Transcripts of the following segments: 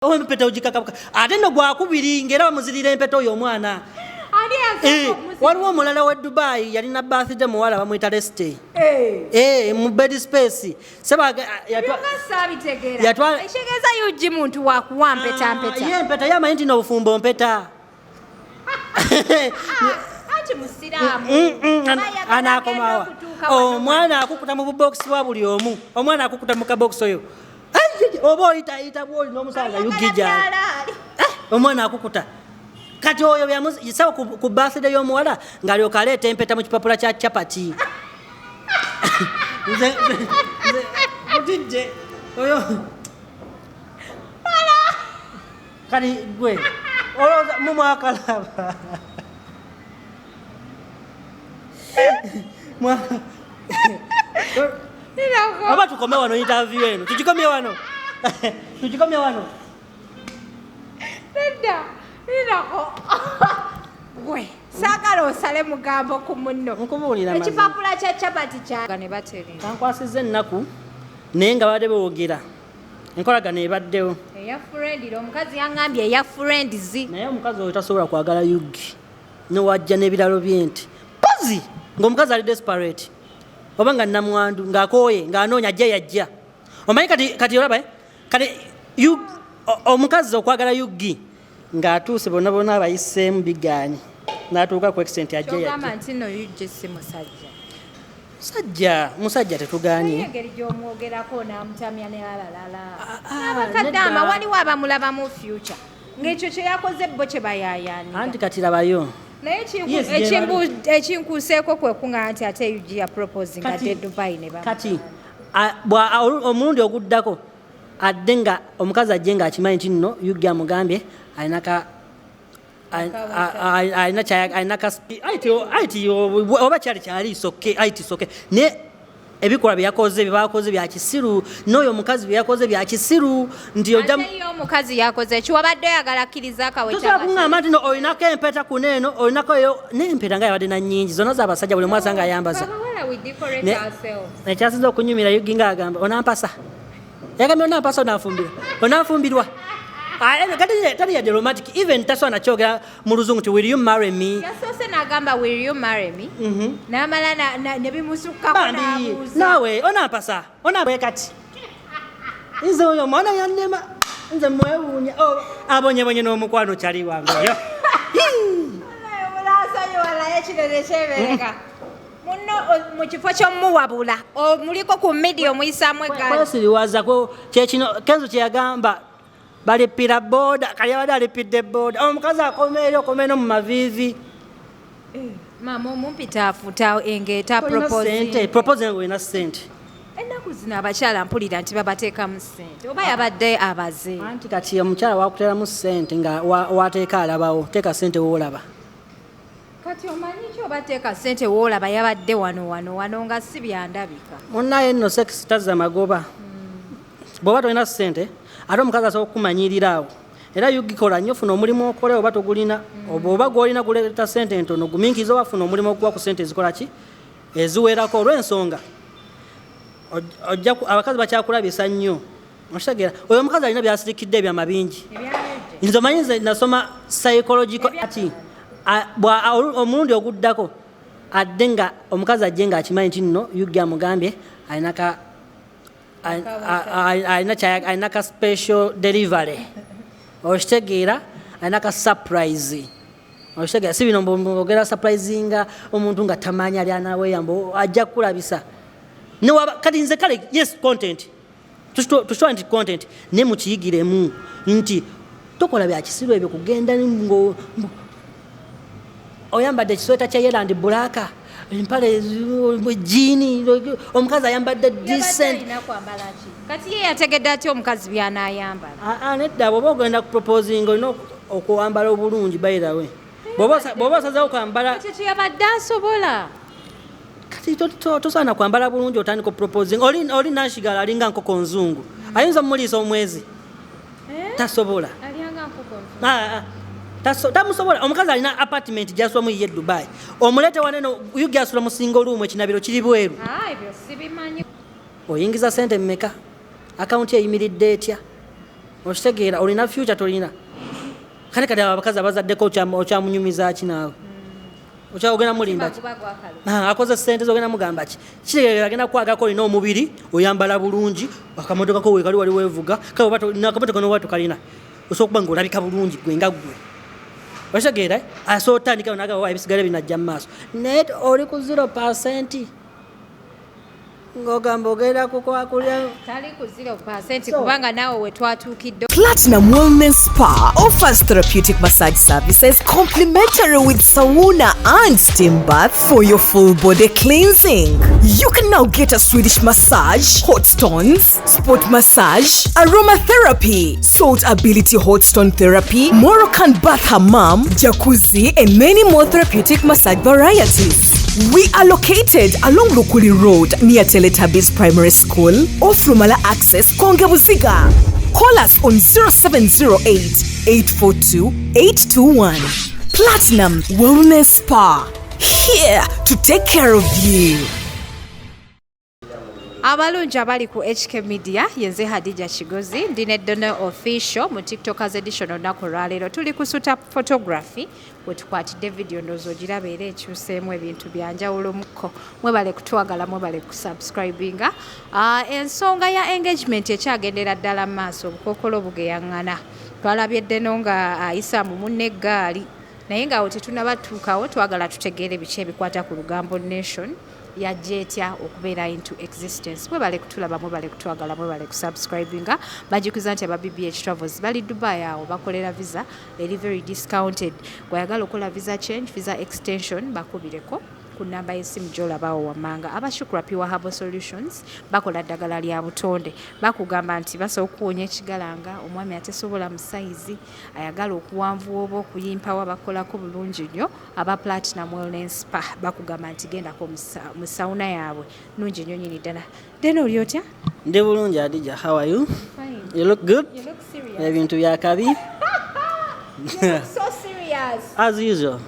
Empeta ugikakabuka ate no gwakubiri ngera bamuzirira empeta oyo omwana waliwo omulala we Dubai yalina birthday muwala bamuyita Leste mu bed space yatwala yuji muntu wakuwa mpeta empeta yamanyi nti n'obufumbo mpeta anakomawa omwana akukuta mu bubokisi bwa buli omu omwana akukuta mu kabokisi oyo oba oyita bwoli n'omusanga yugija omwana akukuta kati oyo byamusawo ku birthday y'omuwala ng'alyoka aleeta empeta mu kipapula kya chapati nze oyo kati gwe olowooza mumwakalaba oba tukome wano interview eno tugikomye wano tugikomye wano gwe saagala osale mugambo ku munno ekipapula kya chapati kyaga ne baterera kankwasizza ennaku naye nga badde boogera enkolagano ebaddewo eya friend omukazi yaŋŋambye eya friends naye omukazi oyo tasobola kwagala yugi newajja n'ebiralo bye nti pozi ng'omukazi ali desperate oba nga namwandu ng'akooye ng'anoonya ajja yajja omanyi kati olaba kati omukazi okwagala yugi ng'atuuse bonna bonna abayiseemu bigaanyi n'atuuka ku extent ajja yajja nti no yujje si musajja tetugaanye engeri gy'omwogerako n'amutamya n'alalala n'abakaddaama waliwo abamulaba mu future ng'ekyo kye yakoze bo kye bayayaanira anti kati labayo naye ekinkuuseeko kwe kuŋŋa nti ate yugi ya proposing ate Dubai ne kati omulundi oguddako adde nga omukazi ajje ng'akimanyi nti nno yugi amugambye alina oba kyali soke aiti soke naye ebikolwa byebakoze bya kisiru n'oyo omukazi bye yakoze bya kisiru nti omukazi yakoze ekiwabadde oyagala akkiriza Akaweta tosobola kuŋŋamba nti olinako empeta ku neeno olinako eyo n'empeta nga yabadde na nnyingi zonna z'abasajja buli mwasa nga ayambaza ekyasinza okunyumira yugi ng'agamba onampasa yagambye onampasa onanfumbirwa tali yadde romantic even tasobola nakyogera mu luzungu ti will you marry me yasoose n'agamba will you marry me n'amala ne bimusukkako n'abuuza naawe onampasa onambe kati nze oyo omwana yannema nze mwewuunya abonyebonye n'omukwano kyali wange oyo olaasonyiwalayo ekinene kyebereka muno mu kifo ky'omuwabula muliko ku media omuyisaamu kwesiriwaza kyekino kenzo kyeyagamba balipira boda kali abadde alipidde boda omukazi akomeeri no mu maviivi maama omumpita afuta engeeta proposing olina ssente ennaku zino abakyala mpulira nti babateekamu ssente oba yabadde abaze anti kati omukyala wakuteeramu ssente nga wateeka alabawo teeka ssente woolaba kati omanyi ki oba teeka ssente woolaba yabadde wano nga si byandabika munnaye nno sekisi tazza magoba bw'oba tolina ssente ate omukazi asobola okukumanyirira awo era yugikola nnyo funa omulimu okole oba togulina oba gwolina guleeta ssente ntono guminkiriza oba funa omulimu okuwa ku ssente ezikola ki eziwerako olw'ensonga abakazi bakyakulabisa nnyo okitegeera oyo omukazi alina byasirikidde ebyama bingi nze omanyi nze nasoma psychological ati omulundi oguddako adde nga omukazi ajje ng'akimanyi nti nno yugi amugambye alina ka special delivery okitegeera alina ka surprise okitegeera si bino mbogera surprisinga omuntu nga tamanyi ali anaweeyamba ajja kukulabisa kati nze kale yes content tushobora nti content ne mukiyigiremu nti tokola bya kisiru ebyo kugenda oyambadde ekisweta kya yelandi bulaka empale jiini omukazi ayambadde decent kati ye yategedde ati omukazi byanaayambala nedda bw'oba ogenda kuproposing olina okuwambala obulungi bayirawe bw'oba osazeho kwambala ekyo yabadde asobola kati tosaana kwambala bulungi otandika oproposing oli nanshigala alinga nkoko nzungu ayinza omuliisa omwezi tasobola tamusobola omukazi alina apartment gyasulamu ye Dubai omulete waneno yugi asula mu single room ekinabiro kiri bweru ebyo sibimanyi oyingiza sente mmeka akaunti eyimiridde etya okitegeera olina future tolina kale kati abakazi abazaddeko okyamunyumiza ki naawe okyagenda mulimba ki akoze sente zogenda mugamba ki kitegeera agenda kwagako olina omubiri oyambala bulungi akamotoka ko wekali wali wevuga akamotoka nowa tokalina osobola okuba nga olabika bulungi gwe nga gwe okitegeera asobola otandika nagawa ebisigale binajja mu maaso naye oli ku 0% ngogamba ogenda kukwakulya tali ku 0% kubanga naawe we twatuukidde. Platinum Wellness Spa offers therapeutic massage services complimentary with sauna and steam bath for your full body cleansing. You can now get a Swedish massage, hot stones, sport massage, aromatherapy, salt ability hot stone therapy, Moroccan bath hammam, jacuzzi, and many more therapeutic massage varieties. We are located along Lukuli Road near Teletubbies Primary School off Lumala Access, Kongebuziga. Call us on 0708 842 821. Platinum Wellness Spa, here to take care of you. Abalungi abali ku HK Media yenze Hadija Kigozi ndine Dono Official mu TikTokers edition olunaku lwaleero tuli kusuta photography wetukwatidde video ndozo girabeera ekyuseemu ebintu byanjawulo mukko mwebale kutwagala mwebale kusubscribinga ensonga ya engagement ekyagendera ddala mu maaso obukookolo bugeyaŋŋana twalabye Deno nga ayisa mu munne eggaali naye ngaawo tetunabatuukawo twagala tutegeere biki ebikwata ku Lugambo Nation yajja etya okubeera into existence mwebale kutulaba mwebale kutwagala mwebale kusubscribinga bajjukiza nti aba BBH Travels bali Dubai awo bakolera visa eri very discounted gwayagala okola visa change visa extension bakubireko ku namba y'essimu gy'olabaawo wammanga abashukura Pure Herbal Solutions bakola ddagala lya butonde bakugamba nti basobola okuwonya ekigalanga omwami atesobola mu sayizi ayagala okuwanvuwa oba okuyimpawa bakolako bulungi nnyo aba Platinum Wellness Spa bakugamba nti gendako mu sauna yaabwe nungi nnyo nyini ddala. Deno oli otya? Ndi bulungi Adija, how are you? Fine. You look good? You look serious. Ebintu bya kabi? You look so serious. As usual.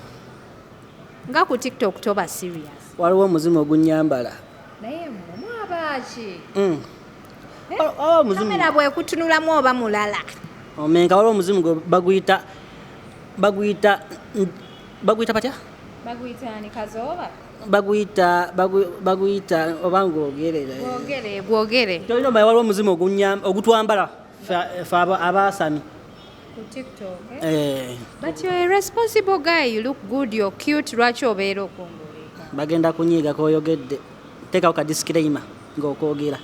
Nga ku TikTok toba serious. Waliwo omuzimu ogunnyambala. Naye mwabaki? Omuzimu. Kamera bwe kutunulamu oba mulala. Omenga waliwo omuzimu gwe baguyita batya? Baguyita ni kazooba? Baguyita oba ng'ogerera. Bwogere. Tolina omanyi waliwo omuzimu ogutwambala fe abaasami. Ku TikTok, eh? But you're a responsible guy. You look good, you're cute. Lwaki obeera okongoleka? Bagenda kunyiiga koyogedde. Teekawo ka disclaimer ng'okwogera.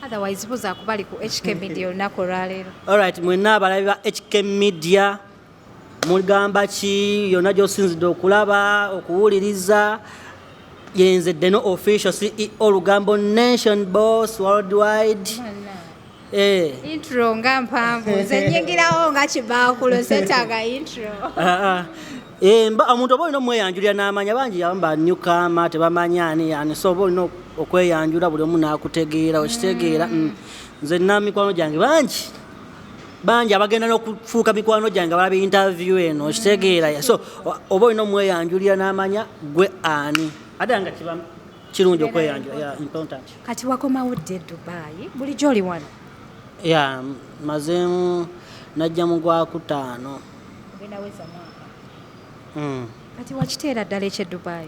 Otherwise buza kubali ku HK Media olunaku olwaleero. Alright, mwenna abalabi ba HK Media mugamba ki yonna gy'osinzidde okulaba okuwuliriza yenze Deno Official CEO Lugambo Nation Boss Worldwide. Intro nga mpanvu nze nyingirawo nga kibaakulo setaaga intro. Omuntu oba olina omweyanjulira n'amanya bangi yamba newcomer tebamanya ani so oba olina okweyanjula buli omu n'akutegeera okitegeera nze nina mikwano gyange bangi abagenda n'okufuuka mikwano gyange balaba interview eno okitegeera so oba olina omweyanjulira n'amanya gwe ani ate nga kiba kirungi okweyanjula important. Kati wakomawo dde Dubai bulijjo oli wano? Mazemu najja mu Gwakutaano. Ogenda weza mwaka. Kati wakiteera ddala ekye Dubai?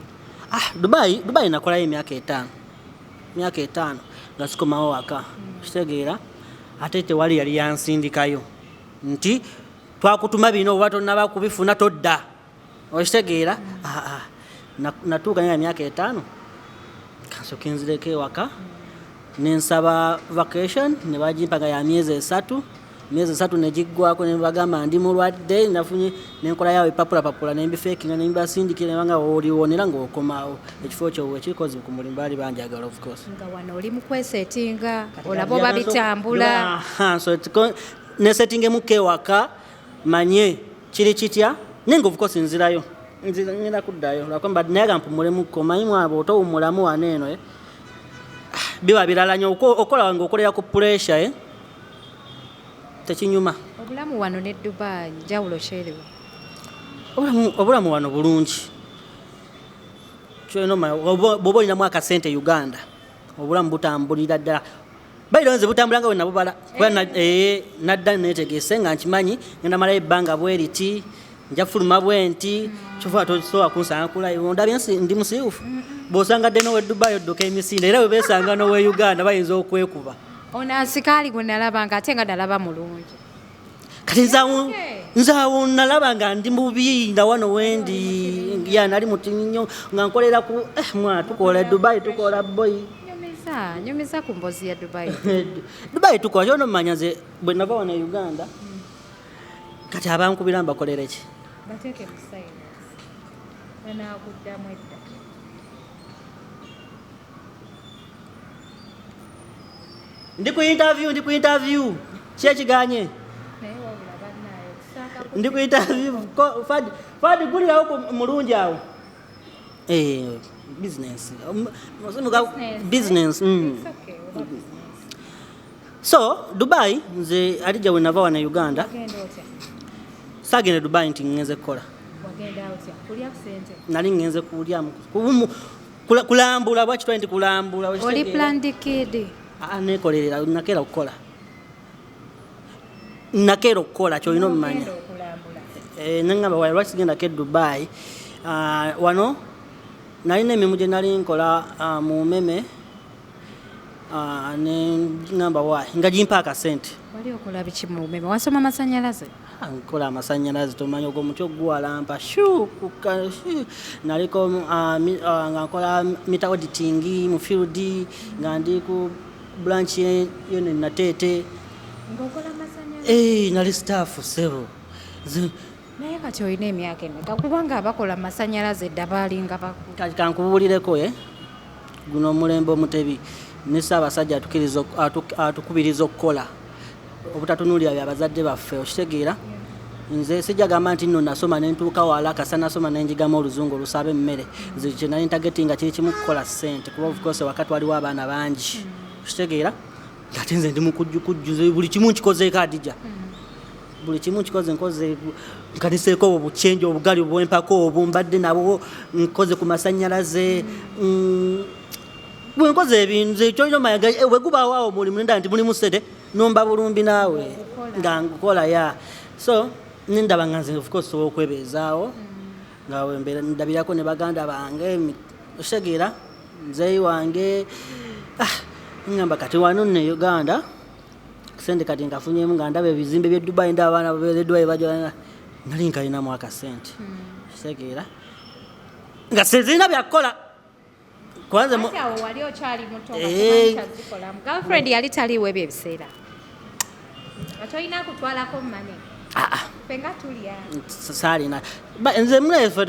Dubai nakolayo emyaka 5 nga sikomawo waka kitegeera ate tewali yali yansindikayo nti twakutuma bino oba tonnaba kubifuna todda okitegeera natuuka naye emyaka 5 kansooka nzireko ewaka nensaba vacation ne bagimpanga ya myezi 3 negiggwako ne bagamba ndi mulwadde nafunye nenkola yawe papula nembifeekinga nembasindikira nebanga oliwonera ng'okomaawo ekifo kyo wekikozi ku mulimu baali banjagala of course nga wano oli mu kwesetinga olaba oba bitambula so nesetingemu ewaka manye kiri kitya nenga of course nzirayo ngenda kuddayo lwakwamba naye gampumulemu komanyi mwabo otowumulamu waneeno biba birala nnyo okola ng'okolera ku pressure tekinyuma. Obulamu wano ne Dubai njawulo kyerewa? Obulamu wano bulungi bw'oba olinamu akasente Uganda obulamu butambulira ddala bayiro nze butambulanga we nabubala nadda neetegese nga nkimanyi ngenda malayo ebbanga bweriti nja fuluma bwenti kyova tosobola kunsanga kulayo ndabye ndi musiiwufu bw'osangadde n'owe Dubai odduka emisinde era bwe beesanga n'owe Uganda bayinza okwekuba ono asikaali gwe nalaba nga ate nga nalaba mulungi kati nzaawo nalaba nga ndi mubi nga wano wendi nali muti nnyo nga nkolera ku mwana tukola Dubai tukola boy nyumiza ku mbozi ya Dubai Dubai tukola kyono mmanya nze bwe nava wano Uganda kati abankubira mbakolere ki bateeke mu silence banaakuddamu edda ndi ku interview kyekiganye ndi ku interview Fadi gulirawo mulungi awo business. So Dubai nze alija we nava wana Uganda sagenda Dubai nti ngenze kukola nali ngenze kulya kulambula bwakitwa nti kulambula oli planned kid nekolerera nakera okukola nakera okukola kyolina omumanya nengamba wali sigenda ke Dubai wano nalina emirimu gye nali nkola mu meme nengamba wayi nga gimpa akasente wali okola biki mu meme wasoma amasannyalaze nkola amasannyalaze tomanyi ogwo muti oguwalampa naliko nga nkola meter auditing mu field nga ndi ku branch yone Nateete ngokola amasannyalaze nali staff sebo naye kati olina emyaka emeka kubanga abakola amasannyalaze edda baalinga bakulu kati kankubuulireko guno omulembe omutebi ne Ssaabasajja atukubiriza okukola obutatunuulira byabazadde baffe okitegeera nze sijjagamba nti nno nasoma nentuuka wala kasa nasoma nenjigamu oluzungu olusaba emmere nze kye nali ntageti nga kiri kimu kukola ssente kuba of course wakati waliwo abaana bangi okitegeera ngate nze ndi mukujjukujjuze buli kimu nkikozeeko Adija buli kimu nkikoze nkoze nkaniseeko obwo bucyenje obugali obwempako obwo mbadde nabo nkoze ku masannyalaze bwe nkoze ebintu ekyo mayaga bwe gubaawo awo mulimu nenda nti mulimu ssente nomba bulumbi naawe nga nkukola so nindaba nga nze of course sobola okwebeezaawo nga wembeera ndabirako ne baganda bange okitegeera nzeeyi wange ngamba kati wano ne Uganda sente kati nkafunyemu nga ndaba ebizimbe bye Dubai ndaba abaana babeere Dubai bajja nali nkalinamu akasente okitegeera nga sezirina byakukola kwanza wali okyali muto nga girlfriend yali taliiwo ebyo ebiseera atolina kutwalako mane fenga tulya saalina nze mulefe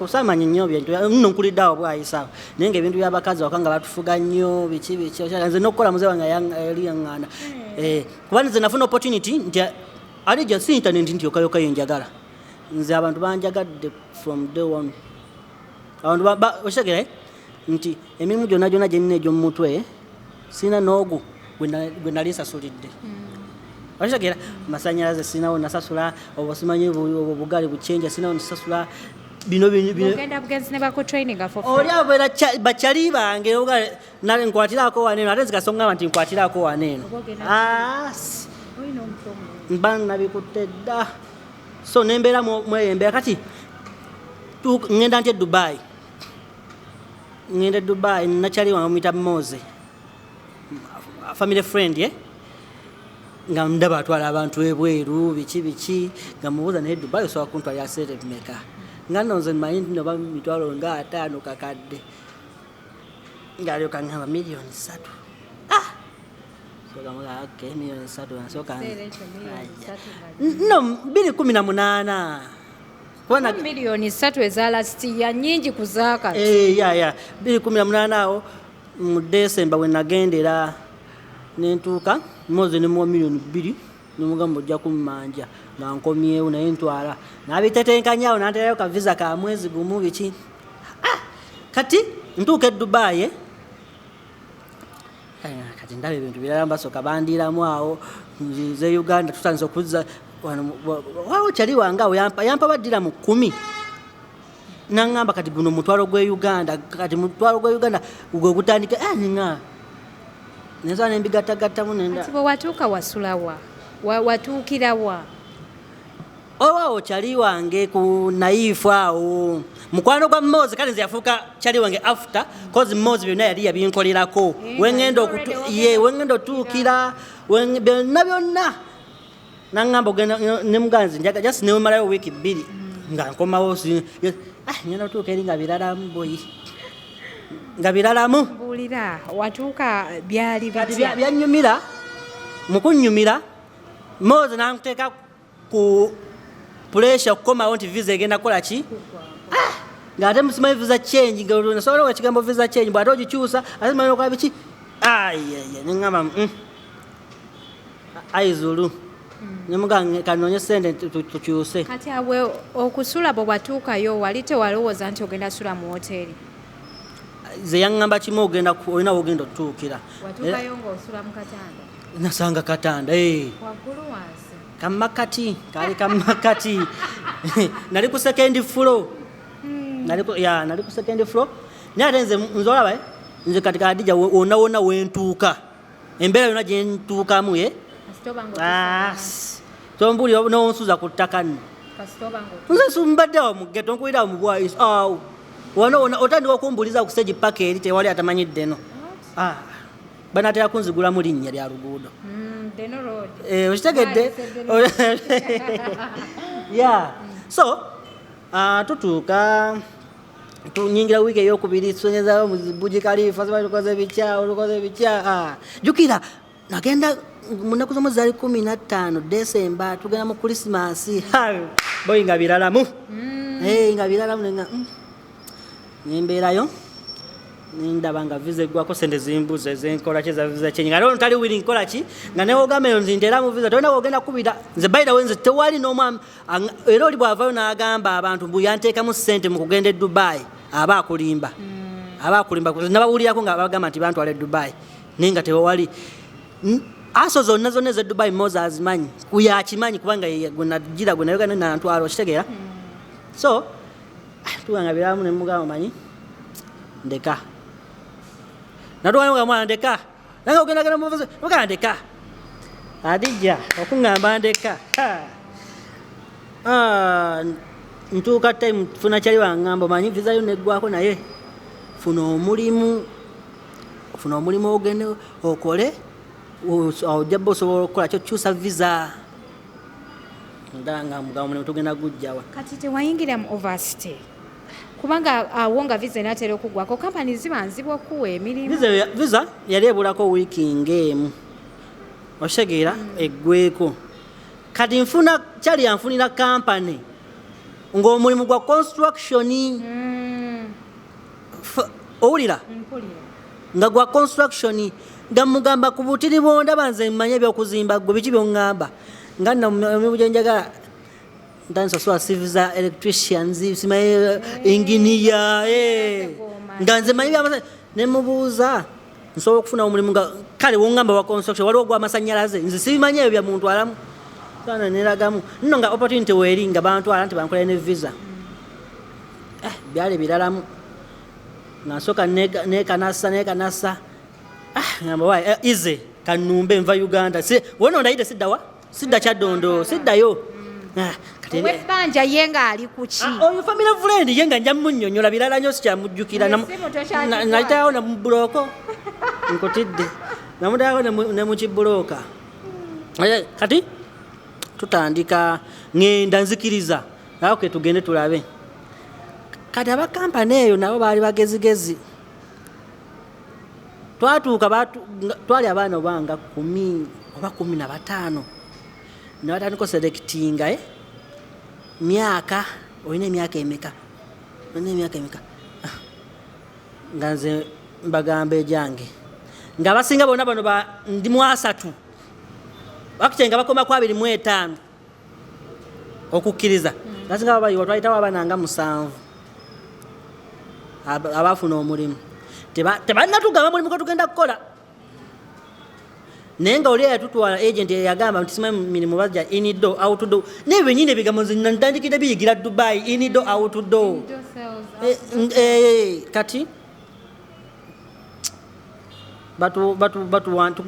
saamanya nnyo bintu nno nkuliddeawo bwayisawo naye nga ebintu byabakazi waka nga batufuga nnyo biki nze n'okukola muze wange yali yaŋŋaana kuba nze nafuna opportunity nti Adija si internet nti yokayoka yenjagala nze abantu banjagadde from day one abantu okitegeera nti emirimu gyonna gyonna gye nnina egy'omu mutwe sirina n'ogu gwe nali nsasulidde okitegeera masannyalaze sirinawo nasasula obasimanyi obugali bucyenja sirinawo nasasula bino ogenda bugenzi ne bakutraininga oli abeera bakyali bange nkwatirako waneeno ate nzikasongaba nti nkwatirako waneeno mba nabikutte dda so nembeera mweyembeera kati ngenda nti Dubai ngenda Dubai nakyali wange muyita Moze family friend nga ndaba atwala abantu ebweru biki nga mubuuza naye Dubai osobola kuntwalira sente meka nga nno nze mmanyi nti noba mitwalo nga 5 kakadde nga alyoka ngamba miliyoni 3 miliyoni 3 nasooka no 2018 kubona miliyoni 3 ezalasitiya nnyingi ku zaakati 2018 awo mu December we nagendera nentuuka Moze ne muwa miliyoni 2 nemugamba ojja kummanja nga nkomyewo naye ntwala nabitetenkanyaawo nanterayo ka visa ka mwezi gumu biki kati ntuuka Dubai kati ndaba ebintu birala mbasooka bandiramu awo nze Uganda tutandise okuzza waawo kyali wange awo yampa baddira mu 10 naŋŋamba kati guno mutwalo gwe Uganda kati mutwalo gwe Uganda gwe gutandike ninga nensobola nembigattagattamu nenda kati bwe watuuka wasulawa watuukirawa owawo kyali wange ku naifu awo mukwano gwa Mozi kale nze yafuuka kyali wange after cause Mozi byonna yali yabinkolerako wengenda otuukira byonna naŋŋamba ogenda ne muganzi njaga just newemalayo wiiki 2 nga nkomawo ngenda otuuka eri nga biralamu boyi nga biralamu mbuulira watuuka byali bitya byanyumira mukunnyumira Mozi nankuteeka ku pressure kukomawo nti visa egenda kukola ki ng'ate musimanyi visa change nasobola ekigambo visa change bw'ate ogikyusa ate simanyi okola biki neŋŋamba aizulu nemuga kanoonye sente tukyuse kati awe okusula bwe watuukayo wali tewalowooza nti ogenda sula mu woteeri ze yaŋŋamba kimu olina wogenda otutuukira watuukayo ng'osula mu katanda nasanga katanda waggulu wansi kamakati kali kamakati nali ku second floor nali ku second floor naye ate nze olaba nze kati kadija wonna wentuuka embeera yonna gyentuukamu tombulira nonsuza ku ttaka nno nze sumbaddeawo mu ggeto nkuwirawo mu bwayisi awo wona otandika okumbuliza ku stage paka eri tewali atamanyidde no banatera kunzigulamu linnya lya luguudo okitegedde so tutuuka tunyingira wiiki eyokubiri tusonyezayo muzibuji kalifa tukoze bikya jukira nagenda munaku zomu zali 15 December tugenda mu Christmas boyi nga biralamu nga biralamu nembeerayo nindaba nga visa eggwako sente zimbuza ezenkola ki za visa kyenyi nga lero ntali wiri nkola ki nga newogambeyo nzi nteeramu visa tolina wogenda kubira nze bayirawe nze tewali n'omwami era oli bwavayo n'agamba abantu mbu yanteekamu ssente mu kugenda e Dubai aba akulimba nabawulirako nga bagamba nti bantwala e Dubai naye nga tewali aso zonna ez'e Dubai Mozi azimanyi kuyakimanyi kubanga gwenagira gwenayogana nantwala okitegeera so tuwanga biramu nemugamba manyi ndeka natwala mwana ndeka nange ogendagenda muvuzi ogana ndeka adijja okuŋŋamba ndeka ntuuka time funa kyali waŋŋamba manyi vizayo neggwako naye funa omulimu ogende okole ojjaba osobola okukola kyokyusa visa ndanga mugamba mulimu tugenda gujjawa kati tewayingira mu overstay kubanga awo nga visa enatera okuggwako kampani ziba nzibwa okuwa emirimu visa yali ebulako wiiki ng'emu okitegeera eggweko kati kyali yanfunira kampani ng'omulimu gwa construction owulira nga gwa construction nga mugamba ku butiri bwondaba nze mmanye ebyokuzimba gwe biki byoŋŋamba nga namimu gyenjagala ntansasula civil electricians simaye engineer nga nze manyi byamasa nemubuuza nsobola okufuna omulimu nga kale woŋŋamba wa construction waliwo gw'amasanyalaze nze sibimanyi ebyo byamuntwalamu sana neragamu nno nga opportunity weeri nga bantwala nti bankolera ne visa byali biralamu nga nsooka nekanasa ngamba wayi ize kanumbe nva Uganda wona ondayite sidda Kyaddondo siddayo webbanja ye ng'ali ku ki oyo family friend ye nga nja munnyonnyola birala nnyo sikyamujjukira nayitawo ne mu buloko nkotidde namutaako ne mu kibulooka kati tutandika ŋŋenda nzikiriza aoke tugende tulabe kati abakampani eyo nabo baali bagezigezi twatuuka twali abaana obanga 10 oba 15 nebatandika selectinga myaka olina emyaka emeka nga nze mbagamba ejange nga abasinga bonna bano ndi mu 3 bakitenga bakoma ku 25 okukkiriza basinga babayiwa twayitawo abaana nga 7 abafuna omulimu tebalina tugamba mulimu gwe tugenda kukola naye nga oli eyatutwala agent yagamba nti simanyi mirimu bajja inido outdo naye benyini ebigambo ntandikidde biyigira Dubai inido outdo kati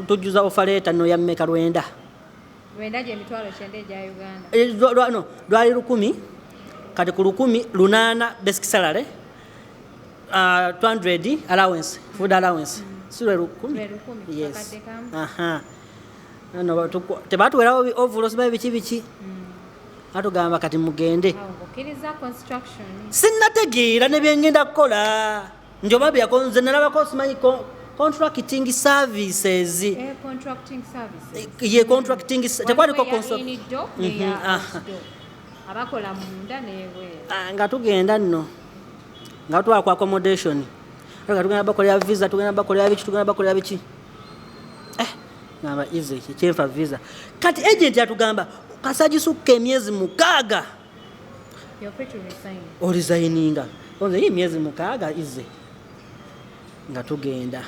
tujjuza ofaleta no ya mmeka lwenda no lwali 10 kati ku 10 8 basic salary 200 allowance food allowance sile 10 yes no tebatuwerawo ovulo sibaye biki atugamba kati mugende sinnategeera ne byengenda kukola njoba byakonze nalabako simanyi contracting services ye contracting tekwaliko abakola munda newe nga tugenda nno nga twakwa accommodation nga tugenda bakolera visa tugenda bakolera biki ngamba easy kyenfa visa kati agent yatugamba kasagisuka emyezi 6 orisigninga onze hii myezi 6 easy nga tugenda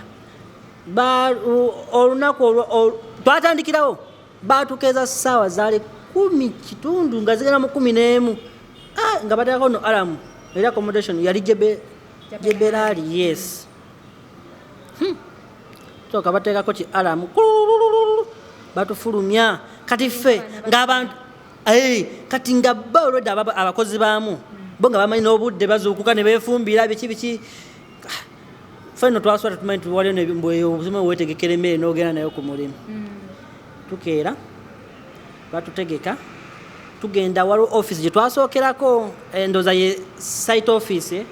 olunaku twatandikirawo batukeza ssaawa zaali 10 kitundu nga zigenda mu 11 nga bateekako no alamu era accommodation yali jeberali yes toka bateekako ki alamu batufulumya kati ffe ng'abantu kati nga ba olwedde abakozi baamu bo nga bamanyi n'obudde bazuukuka ne beefumbira biki fenno twaswala tumanyi tuwaliyo obuzima weetegekera emmere n'ogenda nayo ku mulimu tukeera batutegeka tugenda waliwo office gye twasookerako endooza ye site office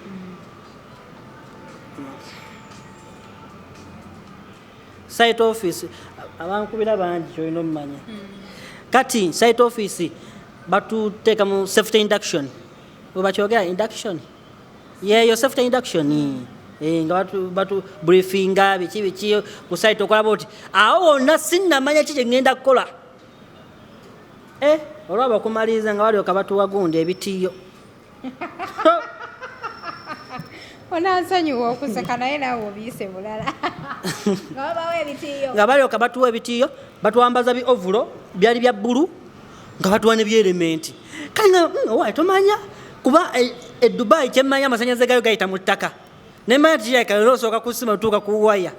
site office abankubira bangi kyolina omumanya kati site office batuteeka mu safety induction webakyogera induction yeyo safety induction nga batu briefinga biki ku site okulaba oti awo wonna sinnamanya ki kyengenda kukola olwaba okumaliriza nga balyoka batuwagundi ebitiyo onansonyiwa okuseka naye naawe obiyise bulala nga balyoka batuwa ebitiyo batuwambaza bi ovulo byali bya bbulu nga batuwa ne byelementi kale nga owaye tomanya kuba Dubai kyemmanya amasanyaze gayo gayita mu ttaka nemanya tiyakalera osooka kusima otuuka ku waya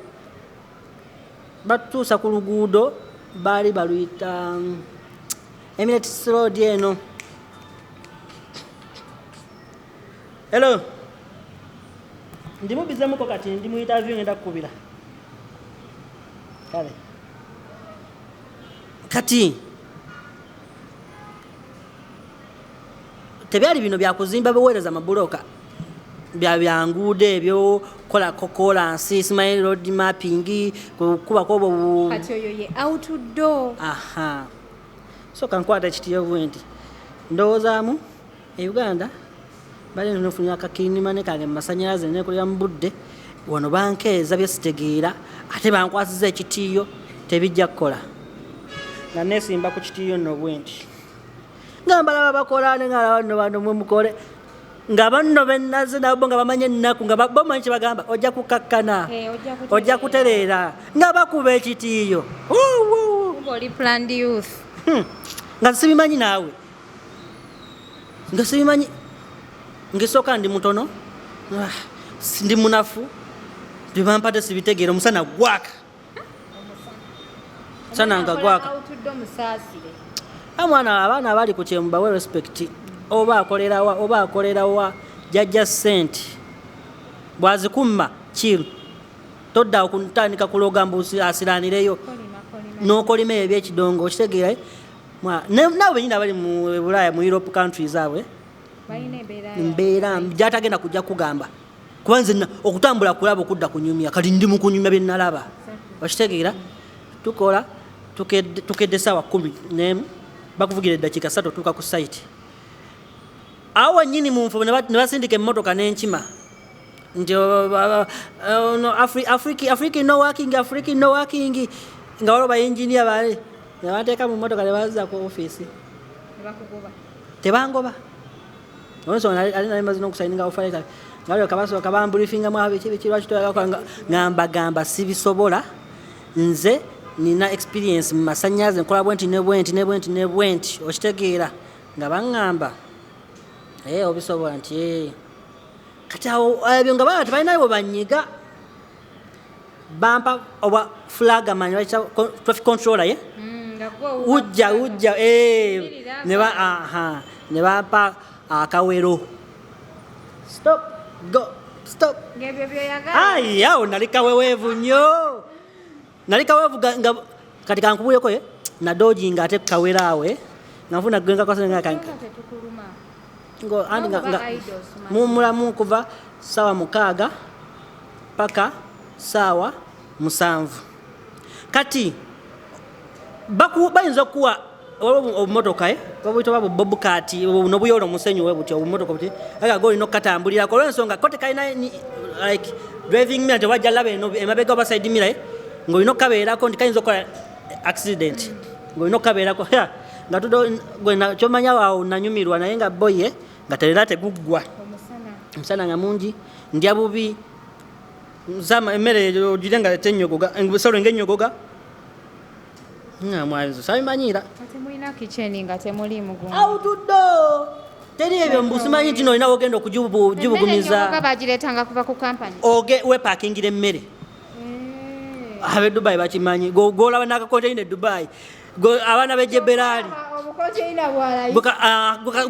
batutuusa ku luguudo baali baluyita Emirates Road eno hello ndimubizemuko kati ndi mu interview ngenda kukubira kale kati tebyali bino byakuzimba biweereza mabuloka byanguudo ebyo kola kokolansi smile road mapping kubako obwo kati oyo ye outdoor so kankwata ekitiyo bwenti ndowoozaamu Uganda bali nofunya akakirinimane kange mu masanyalaze nekolera mu budde wano bankeeza byesitegeera ate bankwasiza ekitiyo tebijja kukola nga nesimba ku kitiyo nno bwenti nga mbalaba bakola nengalaba nno bano mukole nga banno bennaze nabo nga bamanye ennaku nga bamanyi kye bagamba ojja kukakkana ojja kutereera nga bakuba ekitiyo oli planned youth nga sibimanyi naawe nga sibimanyi ngesooka ndi mutono ndi munafu byebampate sibitegeera omusana gwaka musana nga gwaka abaana abali ku kyemu bawe respect oba akolerawa jajja sente bwazikumma kiru todda okutandika kuloga mbusi asiranireyo n'okolima ebyekidongo okitegeera nabo benyini abali mu Bulaaya mu Europe countries abwe mbeera gyatagenda kujja kugamba kuba nze okutambula kulaba okudda kunyumya kati ndi mu kunyumya bye nalaba okitegeera tukola tukedde saawa 11 bakuvugira eddakiika 3 otuuka ku site awo nyini mu nfumo ne basindika emmotoka n'enkima nti Africa no working nga waliwo bainginia bale ne bateeka mu mmotoka ne bazza ku ofiisi tebangoba olwensonga ali nali mazina okusayininga ofaleta nga kabasooka bambriefinga mu biki lwaki toyagakula ngamba sibisobola nze nina experience mu masannyalaze nkola bwenti okitegeera nga baŋŋamba obisobola nti kati awo ebyo nga baba tebalinayo bwe banyiga bampa oba flag amanyi baita traffic controller ye ujja ne bampa akawero stop go stop awo nali kaweweevu nnyo nali kaweevu nga kati kankubuleko ye na dojinga ate kawera awe nafuna gwenga kwasenga kanka ngo andi nga mumulamu kuva sawa 6 paka sawa 7 kati bayinza okuwa obumotoka babuyita babo bobukati nobuyolo musenyu webuti obumotoka buti aga olina okukatambulirako olwensonga kote kalina like driving mirror tewajja laba eno emabega oba side mirror ng'olina okukabeerako nti kayinza okukola accident ng'olina okukabeerako nga gwena kyomanya waawo nanyumirwa naye nga boye nga terera teguggwa omusana nga mungi ndya bubi zama emmere ogire nga tenyogoga ensolo ng'ennyogoga mwazo sabimanyira temulina kicheni nga temuli mugumu awutuddo teri ebyo mbusimanyi nti nolina wogenda okugibugumiza bagiretanga kuva ku kampani wepakingira emmere abe Dubai bakimanyi golaba n'akakonteina Dubai abaana b'ejeberaali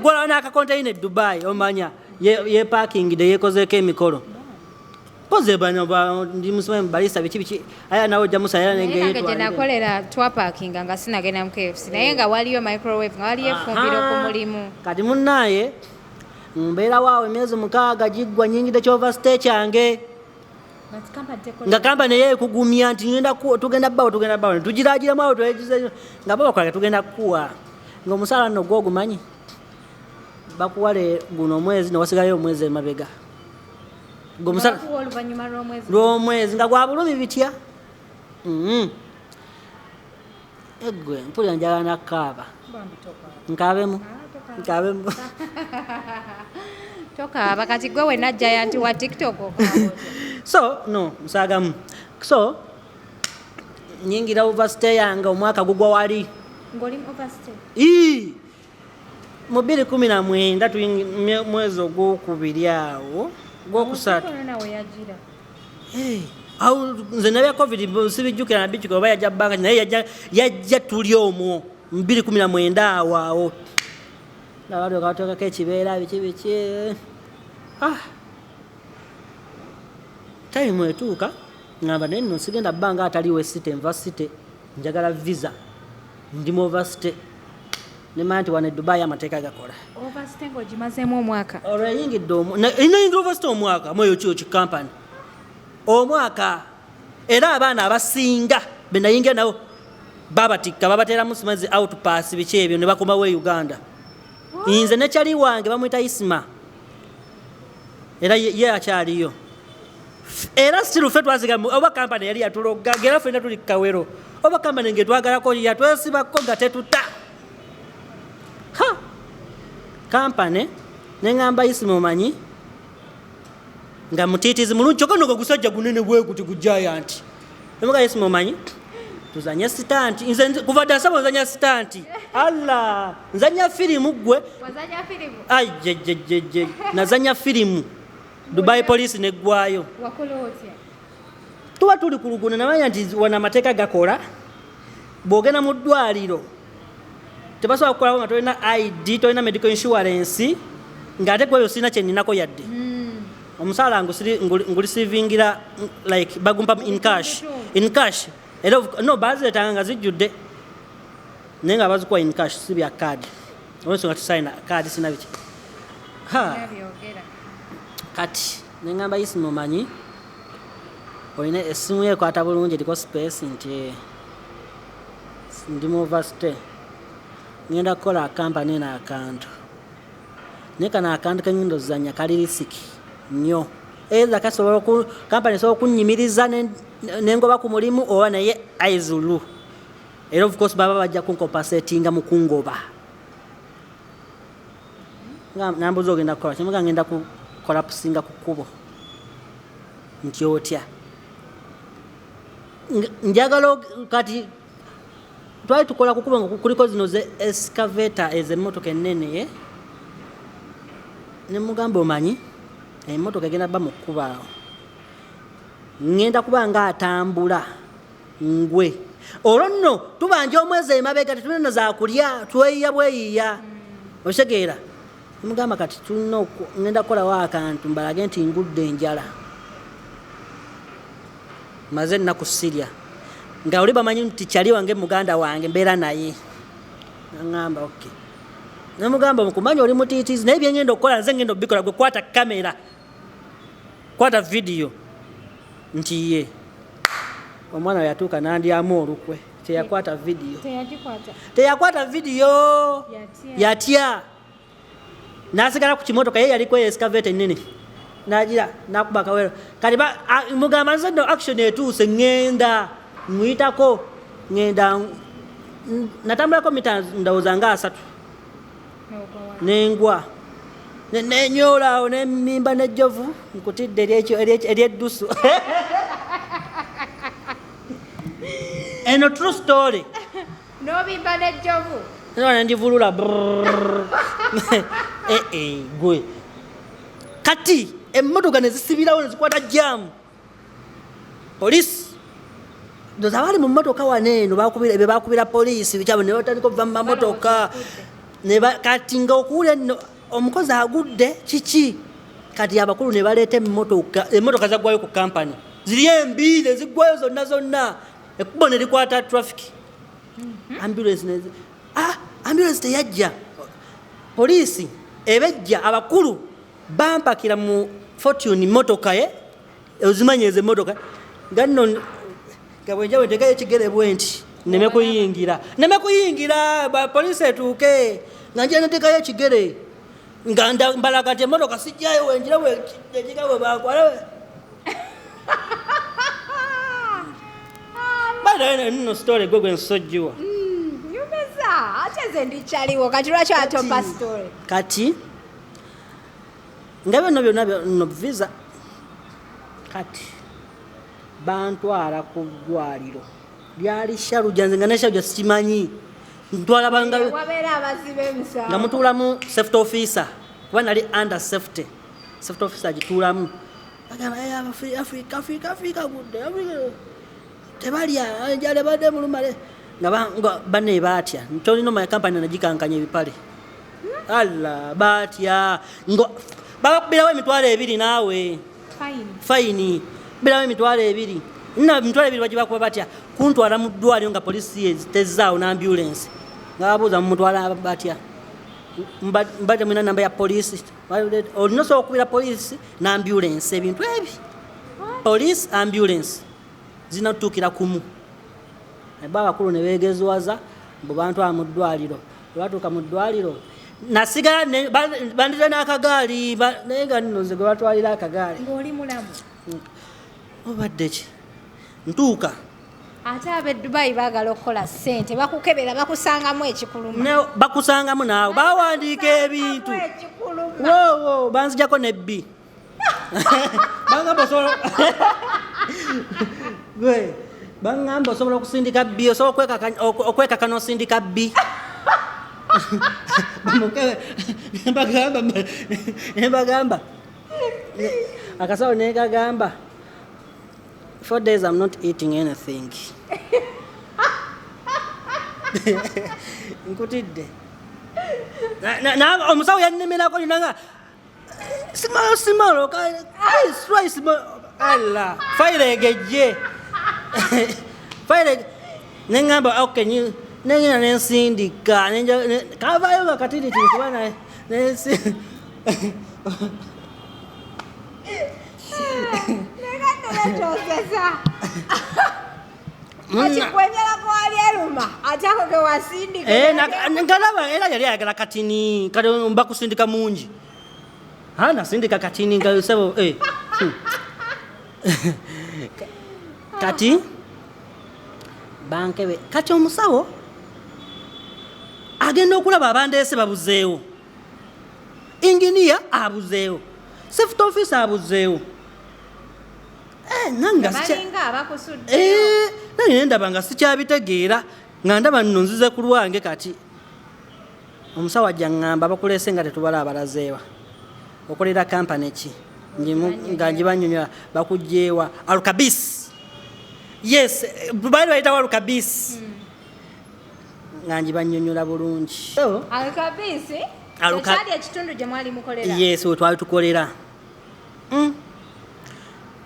golaba n'akakonteina Dubai omanya yepakingide yekozeeko emikolo poze bano ndi musimanyi balisa biki aya nawe ojja musayira nenge nakolera twapakinga nga sinagenda mu KFC naye nga waliyo microwave nga waliyo efumbiro ku mulimu kati munnaye mbeera waawe emyezi 6 giggwa nyingide kyova kyange nga kampani yekugumya nti tugenda bawo tugiragiramu awo nga babakola tugenda kukuwa ng'omusaala nno gwogumanyi bakuwale guno omwezi newasigalayo omwezi emabega lw'omwezi nga gwa bulumi bitya egwe mpulira njagala nakkaaba nkabemu tokaaba kati gwe wenajjaya nti wa TikTok so no nsagamu so nyingira overstay yange omwaka gugwa wali ngoli overstay mu 2019 tuyingira mwezi ogwokubiri awo gwokusatu nze nabya covid sibijjukira nabijjukira oba yajja banka naye yajja tuli omwo mu 2019 awo nabalio kawatokako ekibeera biki time etuuka ngamba naye nno sigenda bbanga ataliwo esite nva site njagala visa ndi mu overstay nemanya nti wane Dubai amateeka gakola overstay ng'ogimazeemu omwaka olweyingidde inayingira overstay omwaka mweyo kiyo kikampani omwaka era abaana abasinga benayingira nabo babatikka babateeramu simazi outpass biki ebyo ne bakomawo e Uganda nze nekyali wange bamwita Isma era ye akyaliyo era still ffe twazigamu oba kampani yali yatulogga era ffenna tuli kawero oba kampani ngetwagalako yatwesibako nga tetuta kampani neŋŋamba Isma omanyi nga mutiitizi mulungi kyokka nno gusajja gunene bwekuti gujayanti emuga Isma omanyi tuzanye sitanti nze kuva dda nsaba nzanya sitanti alla nzanya firimu gwe ajjejjejje nazanya firimu Dubai police neggwayo tuba tuli ku luguudo namanya nti wana amateeka gakola bw'ogenda mu ddwaliro tebasobola kukolako nga tolina ID tolina medical insurance ng'ate gweyo sirina kye nninako yadde omusaala ngulisivingira like bagumpa in cash era no baziretanga nga zijjudde naye nga bazikuwa in cash si bya kaadi olwensonga tusayina kaadi sina biki kati neŋŋamba Isma omanyi olina essimu yekwata bulungi eriko space nti ndi mu overstay ngenda kukola akampani n'akantu naye kano akantu kenyinza ozanya kali risiki nnyo eza kampani esobola okunyimiriza nengoba ku mulimu oba naye aizulu era of course baba bajja kunkompasatinga mu kungoba nambuza ogenda kukola kimuga ngenda kukola pusinga ku kkubo nti otya njagala kati twali tukola ku kkubo nga kuliko zino ze excavator ez'emmotoka ennene ne mugamba omanyi emmotoka egenda bba mu kkubo awo ngenda kuba nga atambula ngwe olwo nno tubanja omwezi emabega tetulina zakulya tweyiya bweyiya okitegeera mugamba kati tulina ngenda kukolawo akantu mbalage nti ngudde enjala maze ennaku sirya nga oli bamanyi nti kyali wange muganda wange mbeera naye naŋŋamba okay namugamba mukumanya oli mutiitiizi naye byengenda okukola nze ngenda obikola gwe kwata kamera kwata vidiyo nti ye omwana we yatuuka nandyamu olukwe teyakwata vidiyo teyakwata vidiyo yatya nasigala ku kimotoka ye yaliko escavate ennene nagira nakuba akawero kati mugamba nze no action etuuse ngenda muyitako ngenda natambulako mita ndowooza nga 3 nengwa nenyoolaawo nemimba nejjovu nkutidde eryeddusu eno true story nobimba nejjovu nendivulula gwe kati emmotoka nezisibirawo nezikwata jamu polisi doza bali mu mmotoka waneeno bakubira polisi bikyabo ne batandika okuva mu mamotoka kati nga okuwula nno omukozi agudde kiki kati abakulu ne baleeta emmotoka zaggwayo ku kampani ziri embi neziggwayo zonna ekkubo ne likwata traffic ambulance teyajja polisi ebejja abakulu bampakira mu fortune motoka ye ozimanyeze motoka nga nno gabwenja wetekayo ekigere bwenti neme kuyingira polisi etuuke nga nje netekayo ekigere nga mbalaga nti emotoka sijjayo wenjira wekigawe bakwala badayo nno story gwe nsojjiwa nyumeza ate ze ndikyaliwo kati lwaki atomba story kati nga byonna no visa kati bantwala ku ddwaliro lyali shaluja nze nga neshaluja sikimanyi ntwala wabeera abazibe emisaawo nga mutuulamu safety officer kuba nali under safety officer agituulamu bagamba Africa gudde tebalya enjala badde mulumale nga banne baatya ntolino my company nagikankanya ebipale alla baatya babakubirawo emitwalo 2 naawe fine birawo emitwalo 2 nina emitwalo 2 bagibakuba batya kuntwala mu ddwaliro nga polisi tezaawo n'ambulance nga babuuza mumutwala batya mbadde mwina namba ya polisi olina osobola okubira polisi n'ambulance ebintu ebi polisi ambulance zinatuukira kumu ba abakulu ne beegezwaza mbu bantwala mu ddwaliro batuuka mu ddwaliro nasigala bandira n'akagaali naye nga nno nze gwe batwalira akagaali ng'oli mulamu obadde ki ntuuka ate ab'eddubayi baagala okukola ssente bakukebera bakusangamu ekikuluma bakusangamu naawe bawandiika ebintu wowo banzijako nebbi baŋŋamba osobola okusindika bbi osobola okwekakana osindika bbi nebagamba akasawo nekagamba 4 days I'm not eating anything nkutidde omusawo yannemerako ninanga simalo alla fayiregejje neŋŋamba okay nengenda nensindika kavayo nga katiriti nkuba naye nekatoletooseza akikwenyerako wali eruma ate ako ge wasindika ngalaba era yali ayagala katini kati mbakusindika mungi nasindika katini ngasebo kati bankebe kati omusawo agenda okulaba abandeese babuzeewo inginiya abuzeewo safety officer abuzeewo nange ndaba nga sikyabitegeera nga ndaba nno nzize ku lwange kati omusawo ajja ŋŋamba bakuleese nga tetubala abalazeewa okolera kampani ki nga njibanyonyola bakugyewa alukabisi. Yes, bali bayitawo alukabisi. Nga njibanyonyola bulungi. Alukabisi? Kyali ekitundu gye mwali mukolera? Yes, we twali tukolera.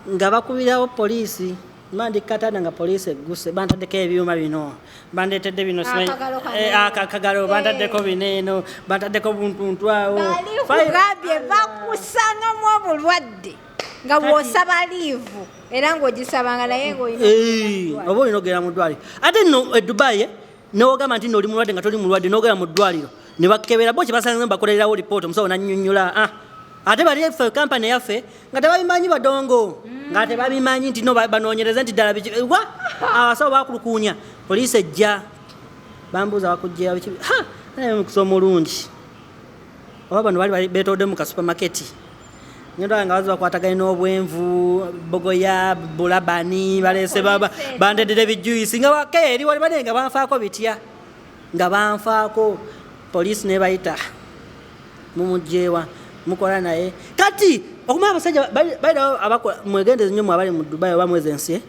Nga bakubirawo poliisi. Mandi katana nga poliisi egguse bantaddeko ebyuma bino. Bandeetedde bino akagalo bantaddeko bineeno bantaddeko buntuntu awo. Balikugambye bakusangamu obulwadde nga bw'osaba liivu era ng'ogisabanga naye ng'olina oba olina ogera mu ddwaliro. Ate nno e Dubai n'ogamba nti nno oli mulwadde nga toli mulwadde n'ogera mu ddwaliro ne bakebera bo kye basanze bakolererawo lipoota omusawo n'annyonnyola. Ate bali effe kampani yaffe nga tebabimanyi badongo nga tebabimanyi nti no banoonyereze nti ddala biki abasawo bakulukuunya poliisi ejja bambuuza bakugjeya biki naye mukisa omulungi oba bano bali beetodde mu kasupamaketi nyodola nga bazi bakwataganye n'obwenvu bogoya bulabani baleese banteddere bijuyisi nga bakeeri wali bane nga banfaako bitya nga banfaako poliisi nebayita mumugjeewa mukola naye kati okumanya abasajja bairawo mwegendeze nnyo mwabali mu Dubai oba mwezi ensi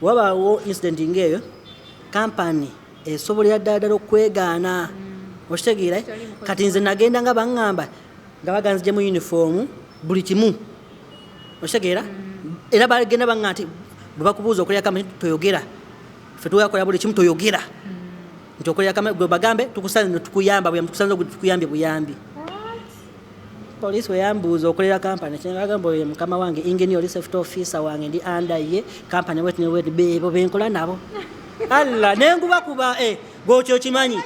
wabawo incident ng'eyo kampani esobolera ddala okwegaana okitegeera kati nze nagenda nga baŋŋamba nga baganzije mu uniform buli kimu okitegeera era bagenda baŋŋamba nti bwe bakubuuza okolera kampani toyogera ffe tuyakolera buli kimu toyogera nti okolera kampani gwe bagambe tukusanze netukuyamba buyambi tukusanze tukuyambye buyambi. Police weyambuuza okolera kampani kyengagamba oyo mukama wange engineer safety officer wange ndi under ye kampani wet ne wet bebo benkola nabo alla nenguba kuba gokyo kimanyi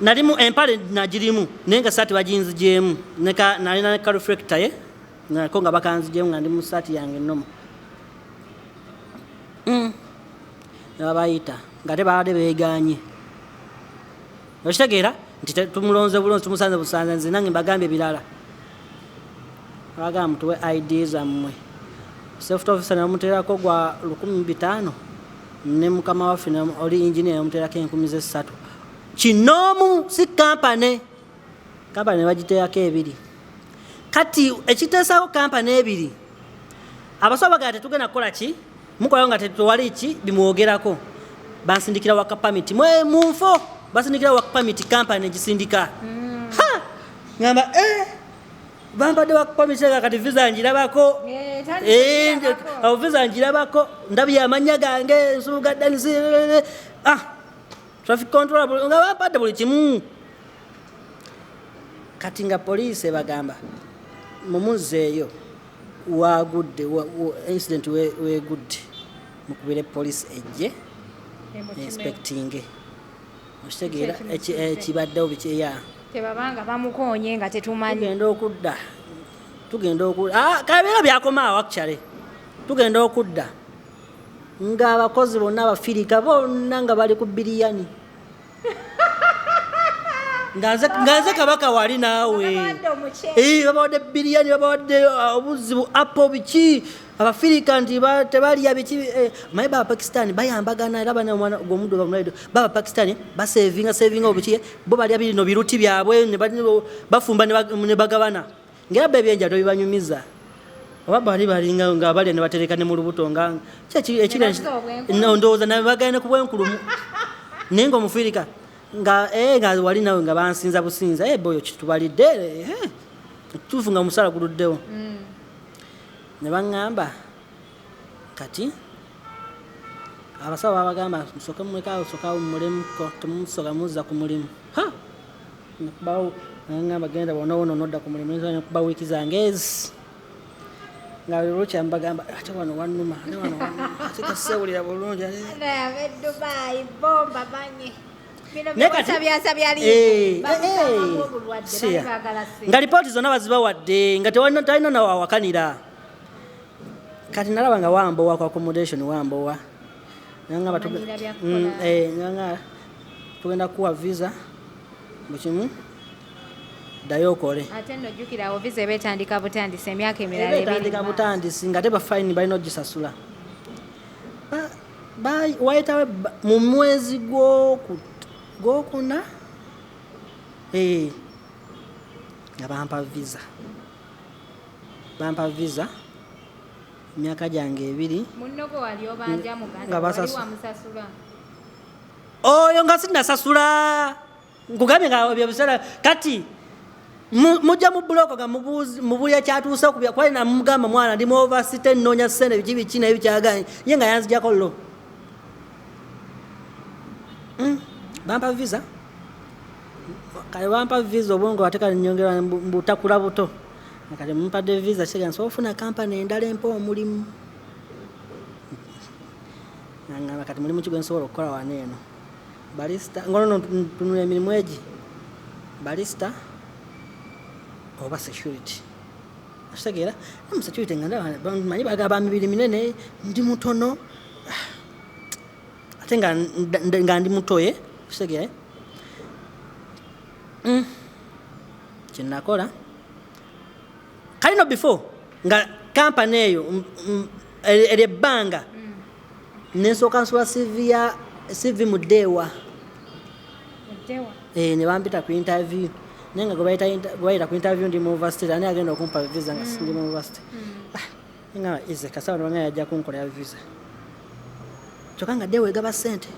nali mu empale najirimu nenga sati bajinzi jemu neka nalina ka reflector ye nako nga bakanzi jemu nga ndi mu sati yange nomo yabayita nga tebade beganye okitegeera nti tumulonze bulonzi tumusanze busanze nze nange mbagambye ebirala abagamba tuwe ideas zammwe safety officer namuteerako gwa 1500 ne mukama waffe oli engineer namuteerako 1,300 kinoomu si kampani ne bagiteerako 2 kati ekiteesaako kampani 2 abasawo bagala tetugenda kukola ki mukolayo nga tetwali ki bimwogerako bansindikira waka pamiti munfo basindikira work permit company gisindika ngamba bampadde work permit kati visa njirabako visa njirabako ndabye amanya gange nsuga danisi traffic control nga bampadde buli kimu kati nga police bagamba mumuzeeyo wagudde incident wegudde mukubire police ejje inspecting ositegeera ekibaddewo bikyeya tebabanga bamukoonye nga tetumanyi tugenda okudda kabeera byakomaawo actually tugenda okudda ng'abakozi bonna abafirika bonna nga bali ku biliyani nganze kabaka wali naawe babawadde biliyani babawadde obuzibu apo biki abafirika nti tebalya biki maye bapakistani bayambagana era bana gomuddo bamulaido bapakistani basevinga obiki bo balya bino biruti byabwe bafumba ne bagabana ngera bebyenjato bibanyumiza oba balinga nga balya ne batereka ne mu lubuto nga ndowooza nabe bagane ku bwenkulumu naye nga omufirika nga wali nawe nga bansinza businza boyo kitubalidde tuufu nga omusala guluddewo ne baŋŋamba kati abasawo babagamba musooke mumwekaawo sookawo mumulemuko temumusooka muzza ku mulimu nekubawo naŋŋamba genda bonawono nodda ku mulimu nekuba wiiki zange ezi nga lwekya mbagamba ate wano wannuma ate kasewulira bulungi Dubai bomba banye nga lipooti zonna bazibawadde nga talina nawawakanira kati nalaba nga wambowa ku accommodation wambowa nga tugenda kuwa visa bukimu ddayo okole ate nno jjukirawo visa betandika butandisi emyaka emirala betandika butandisi nga te bafayini balina ogisasula wayitawe mu mwezi gwokuna nga bampa visa bampa visa emyaka gyange 2 munnogo wali obanja muganda wali wamusasula oyo nga sinnasasula nkugambye nga ebyo biseera kati mujja mu buloko nga mubulya kyatuuse okubya kwali namugamba mwana ndi mu oversite nnoonya ssente biki biki naye bikyaganye ye nga yanzijako lo bampa visa kale bampa visa obwongo wateeka nyongera mbutakula buto kati mumpadde visa kiga nsobola ofuna kampani endala empa omulimu ngamba kati mulimu ki gwe nsobola okukola wano eno balista ngono tunula emirimu egi balista oba security kitegeera security nga manyi bagaba mibiri minene ndi mutono ate nga ndi mutoye kitegeera kyenakola kalino before nga kampani eyo eri ebbanga nensooka nsula CV mu ddeewa ne bampita ku interview naye nga gwebayita ku interview ndi mu university ani agenda okumpa visa nga sindi mu university nga ize kasawa nabanga yajja kunkolera visa kyokka nga ddeewa egaba ssente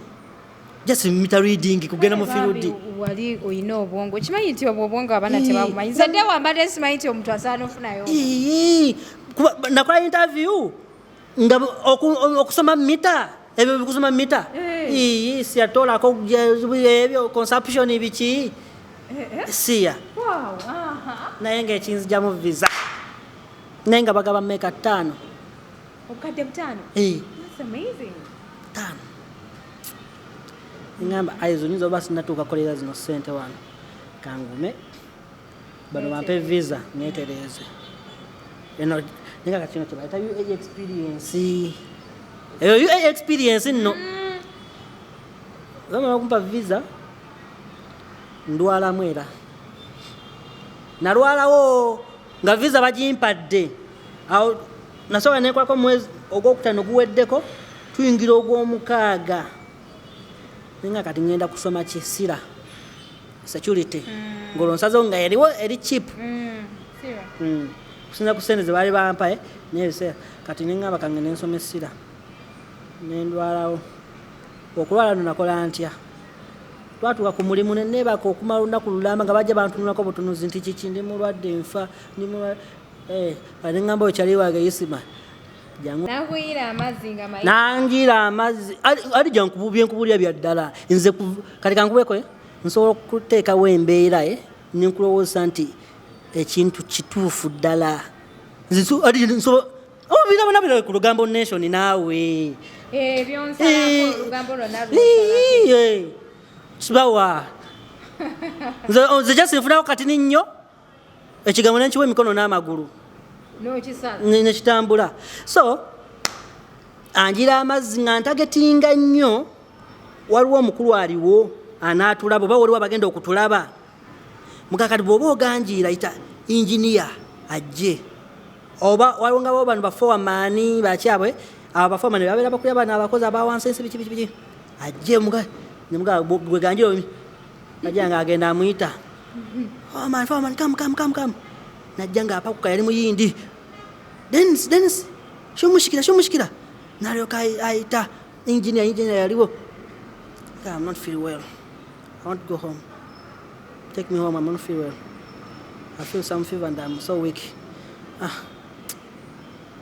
just meter reading kugenda mu field wali oyina obwongo kimanyi nti obwo obwongo abaana tebabumanyi nze ddeewa mbadde simanyi nti omuntu asaana ofunayo nakola interview nga okusoma mita ebyo bikusoma mita siyatolako ebyo consumption biki siya naye nga ekinzijamu visa naye nga bagaba meka 5 obukadde 5 ngamba aizo nizo basi natuuka kolera zino ssente wano kangume bano bampe visa neetereze eno ninga katino kyebayita UA experience eyo UA experience nno bamala okumpa visa ndwalamu era nalwalawo nga visa bagimpadde awo nasobola nekolako omwezi ogwokutano guweddeko tuyingira ogw'omukaaga ninga kati ngenda kusoma kisira security ngolonsazo nga eriwo eri chip kusinza ku ssente ze baali bampa nebiseera kati nengamba kange nensoma essira nendwalawo okulwala nunakola ntya twatuuka ku mulimu nenebaka okumala olunaku lulamba nga bajja bantunulako butunuzi nti kiki ndi mulwadde nfa nengamba okyali wange isima nangira amazzi ali byenkubulya byaddala nze kati kankubeko nsobola okuteekawo embeera nenkulowooza nti ekintu kituufu ddala birabonabira ku lugambo nation naawe kibawa nze jasi nfunako kati ninnyo ekigambo nenkiwa emikono n'amagulu nekitambula so anjira amazzi nga ntagetinga nnyo waliwo omukulu aliwo anaatulaba oba waliwo abagenda okutulaba mukakati bw'oba oganjira ita engineer ajje oba waliwo nga bo bano bafowaman bakyabwe abo bafowaman babeera bakulya bana abakozi abawansensi biki ajje gweganjira najja nga agenda amuyita fowaman come najja nga apakuka yali muyindi Dennis shomushikira nalyoka ayita engineer yaliwo I'm not feel well. I want to go home. Take me home. I'm not feel well. I feel some fever and I'm so weak.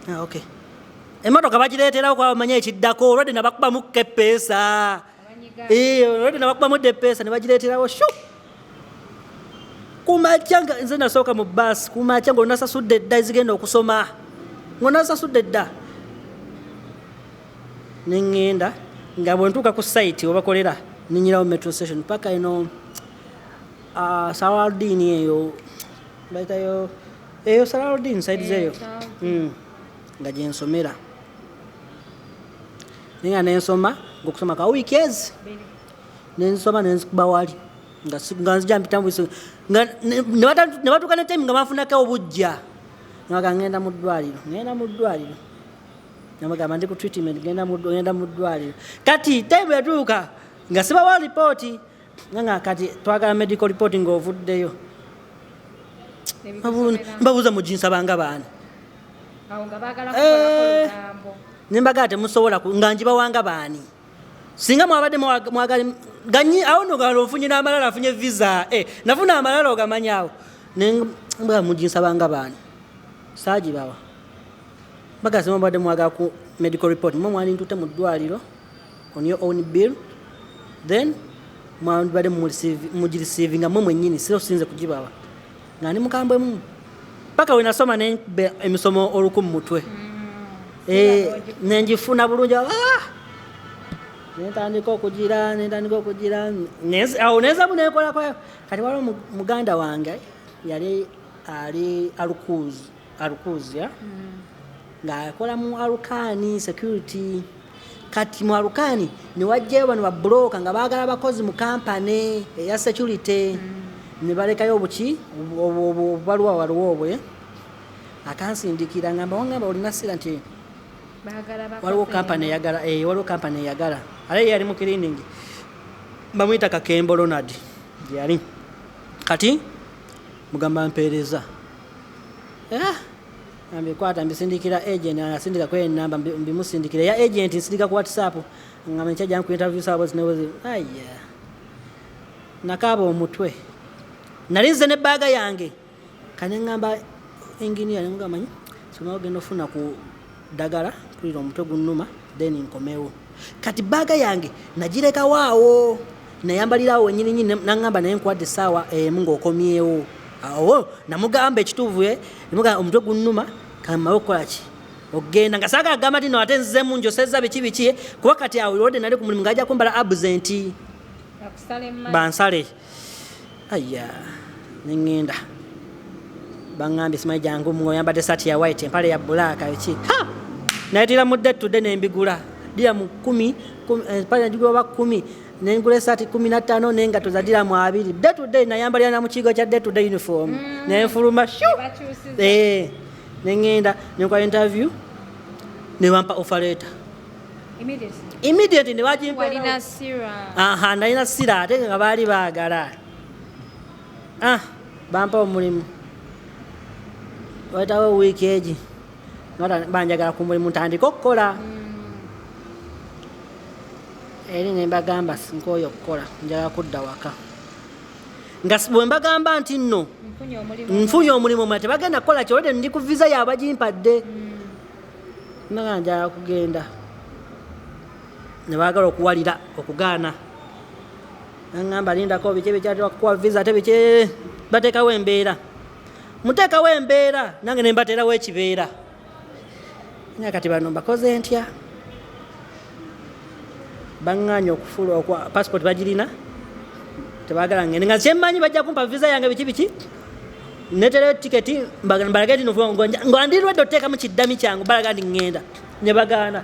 Okay. Emotoka bagireeterawo kwa bamanya ekiddako olwadde nabakubamu kepeesa olwadde nabakubamu depeesa ne bagireeterawo shu kumakya nga nze nasooka mu baasi kumakya ng'onasasudde edda ezigenda okusoma ng'onasasudde edda neŋŋenda nga bwentuuka ku site obakolera ninyirawo metro station paka eno Saladini eyo bayitayo eyo Saladini side zeyo nga gyensomera ninga nensoma ng'okusoma ka weekends nensoma nenzikuba wali nga nzija mpitambuise nga ne batuuka ne time nga banfunako obujja nga ngenda mu ddwaliro namagamba ndi ku treatment genda mu ddwaliro kati time yatuuka nga sibawa ripooti nga kati twagala medical report ng'ovuddeyo mbabuuza muginsabanga baana awo nga baagala kukolako lugambo nembaga temusobola nga njibawanga baani singa mwabadde mwagala ganyi awo nogala ofunye n'amalala afunye visa nafuna amalala ogamanyaawo nembaga muginsabanga baani saagibawa mbaga sima mwabadde mwagala ku medical report mwe mwali ntute mu ddwaliro on your own bill then mwabadde mugirisiivinga mwe mwennyini sinze kugibawa nga ndi mukambwemu paka we nasoma emisomo oluku mu mutwe nenjifuna bulungi nentandika okugira awo nezamu nekolako kati waliwo muganda wange yali ali alukuzya ng'akola mu alukani security kati mu alukani niwajjayo bano babulooka nga baagala abakozi mu kampani eya security ne balekayo obubaluwa waliwo obwe akansindikira ngamba wangamba olina sira nti waliwo kampani eyagala ale yali mu cleaning bamuyita Kakembo Ronald yali kati mugamba mpeereza ambikwata mbisindikira agent asindika kwe namba mbimusindikira ya agent nsindika ku WhatsApp ngamba nchaja ku interview sabo zinewoze nakaba omutwe nalinze ne baga yange kane ngamba engineer ngamba manyi soma ogenda ofuna ku dagala kulira omutwe gunnuma then nkomewo kati baga yange nagireka waawo nayambalirawo nyinyi nangamba naye nkwadde sawa mungu okomyewo awo namugamba ekituuvu namugamba omutwe gunnuma kama okolaki ogenda nga saka agamba tino ate nzemu njoseza biki kuba kati awo olwodde nali ku mulimu ngajja kumbala absent bansale nengenda bangambye simanyi jangu ngoyambadde saati ya white empale ya black eki nayitira mu day to day nembigula dira mu 10 empale njigula 10 nengula esaati 15 nengato za dira mu 2 day to day nayambalira na mu kigo kya day to day uniform nenfuluma nengenda nenkola interview newampa offer letter immediately newajimpa nalina sira ate nga baali baagala bampa omulimu wayitawo wiiki egi banjagala ku mulimu ntandika okukola eri nembagamba sinkooyo okukola njagala kudda waka nga bwe mbagamba nti nno nfunye omulimu mwe tebagenda kukola kyolwedde ndi ku visa yabagimpadde naga njagala kugenda nebagala okuwalira okugaana nangamba lindako biki ebikyatekuwa visa ate biki bateekawo embeera muteekawo embeera nange nembateerawo ekibeera nga kati bano mbakoze ntya baŋŋaanya okufuula passport bagirina tebagala ngende nga kyemmanyi bajja kumpa visa yange biki neterayo tiketi mbalage ndi nga ndirwedde oteekamu kiddami kyangu balaga ndi ŋŋenda ne bagaana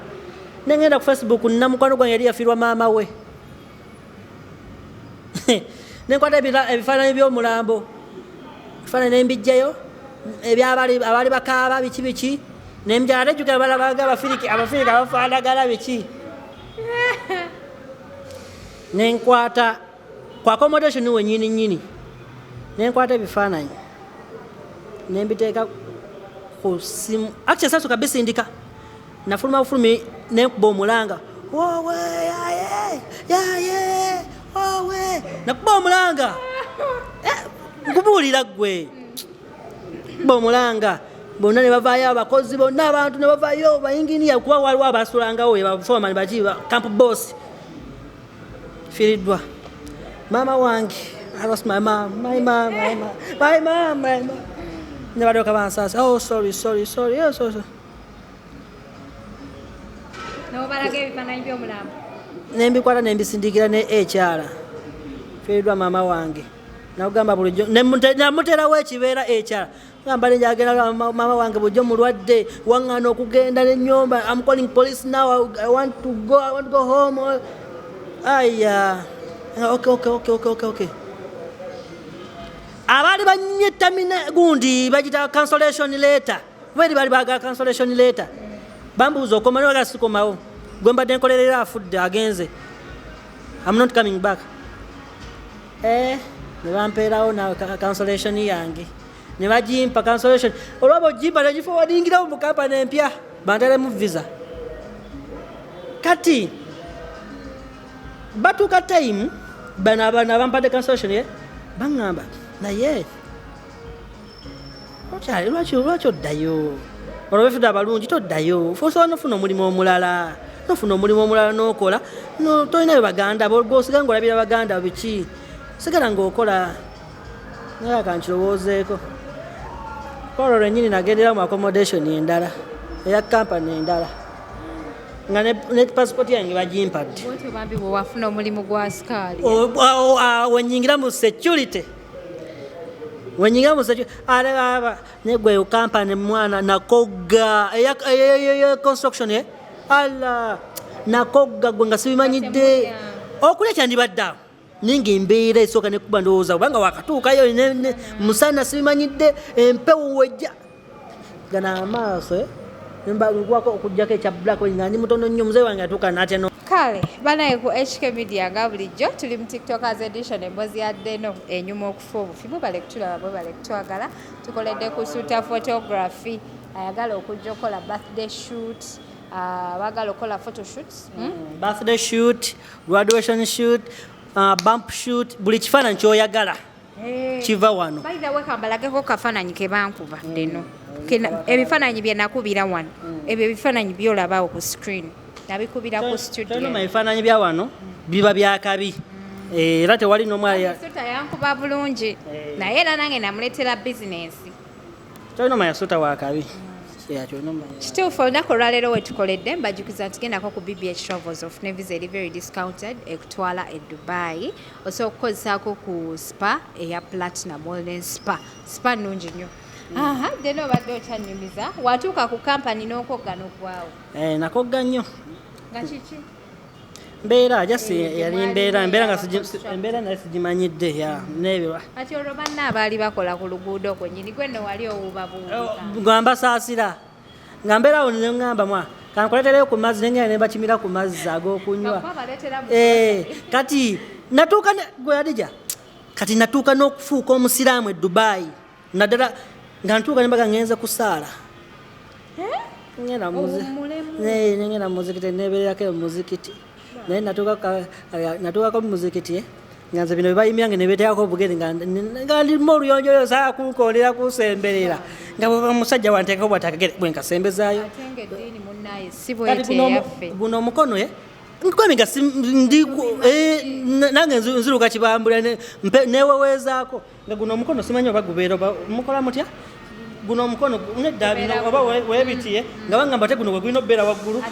nengenda ku Facebook namukwano gwange yali yafiirwa maama we nenkwata ebifaananyi by'omulambo ebifaananyi nembijjayo abaali bakaaba biki nemjala tejjukira balabaga abafirika abafaanagala biki nenkwata ku accommodation wenyini nenkwata ebifaananyi nembiteeka ku simu actually sasooka bisindika nafuluma bufulumi nenkuba omulanga wowe yaye wowe nakuba omulanga nkubuulira gwe kuba omulanga bonna ne bavaayo abakozi bonna abantu ne bavaayo bayinginiya kuba waliwo abasulangawo bafoman baki camp boss fiiriddwa maama wange I lost my mom ne badooka bansaasa sorry nembikwata nembisindikira ne ekyala fiiriddwa maama wange nakugamba bulijjo namuterawo ekibeera ekyala gamba nenjagenda maama wange bulijjo mulwadde waŋŋana okugenda nenyomba I'm calling police now I want to go home okay abaali banyettamina gundi bagita cancellation letter bali bagala cancellation letter bambuuza okomawo bagala sikomawo gwe mbadde nkolerera afudde agenze I'm not coming back ne bampeerawo na cancellation yange ne bagimpa cancellation olwabo jimpa ne giforwardingirawo mu kampani empya bantalemu visa kati batuuka time bano abampadde cancellation ye baŋŋamba naye okyali lwaki oddayo olwo befudde abalungi toddayo osobola nofuna omulimu omulala n'okola tolinayo baganda gosiga ngaolabira baganda biki sigala ng'okola naye akankirowoozeeko olwo lwennyini nagendera mu accommodation endala eya kampani endala nga ne passport yange bagimpadde bambi bwe wafuna omulimu gwa sikaali wenyingira mu security negwe kampani mwana nakogga eya construction ala nakogga gwe nga sibimanyidde okulya kyandibadde awo ninga embeera esooka nekuba ndowooza kubanga wakatuukayo musana sibimanyidde empewo wejja gana amaaso mbagwako okujjako ekya black nga ndi mutono nnyo muzeeyi wange atuuka natya no kale banaye ku HK Media nga bulijjo tuli mu TikTokers edition emboozi yaddeno enyuma okufa obufimu bale kutulaba bwe bale kutwagala tukoledde kusuuta photography ayagala okujja okola birthday shoot bagala okola photoshoot birthday shoot graduation shoot bump shoot buli kifaananyi kyoyagala kiva wano by the way kambalageko kafaananyi ke bankuba deno ebifaananyi bye nakubira wano ebyo ebifaananyi byolabawo ku screen nabikubira ku studio ebifaananyi bya wano biba byakabi era tewali nomwasuta yankuba bulungi naye era nange namuleetera bizinesi tolina mayasuta wakabi kituufu olunaku olwaleero wetukoledde mbajukiza ntigendako ku BBH Travels ofune visa eri very discounted ekutwala e Dubai osobola okukozesaako ku spa eya platinum wellness spa nnungi nnyo deno obadde okyanyumiza watuuka ku kampani n'okogga n'okwawo nakogga nnyo nga kiki mbeera jasi yali embeera naye sigimanyidde nebyo ati olwo banna abaali bakola ku luguudo kwennyini gwenno wali owubabuuka ngamba saasira nga mbeera awo neŋŋamba kankuletereyo ku mazzi nengenda ne bakimira ku mazzi ag'okunywa kati natuuka gweyadija kati natuuka n'okufuuka omusiraamu e Dubai naddala nga ntuuka nembaga ngenze kusaala ngenda muzikiti nebererako muzikiti naye natuukako muzikiti nga nze bino bebayimiranga nebeteekako obugere nga ndimu oluyonjoyo saa kunkoolera kusemberera nga omusajja wanteekako bwatakagere bwenkasembezaayo guno omukono nkwemiga nange nziruka kibambula neweweezaako nga guno omukono simanyi oba gubeera mukola mutya guno omukono nedda bino oba webitiye nga bangamba te guno gwe gulina obeera waggulu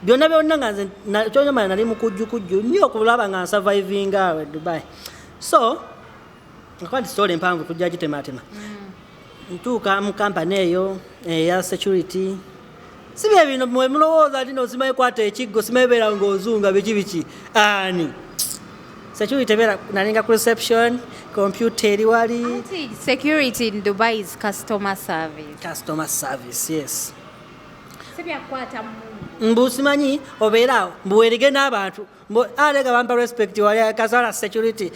byonna byonna nga nze kyonyamala nali mukujjukujju nnyo okulaba nga nsurvivinga awo e Dubai so nkakwati story empanvu tujja gitematema ntuuka mu kampani eyo eya security sibye bino mwe mulowooza ati nosimaye kwata ekiggo simaye beera ng'ozunga biki ani security beera nalinga ku reception computer eri wali security in Dubai is customer service yes sibyakwata mbusimanyi obeeraawo mbuweerige n'abantu alega bampa respect wali kasala security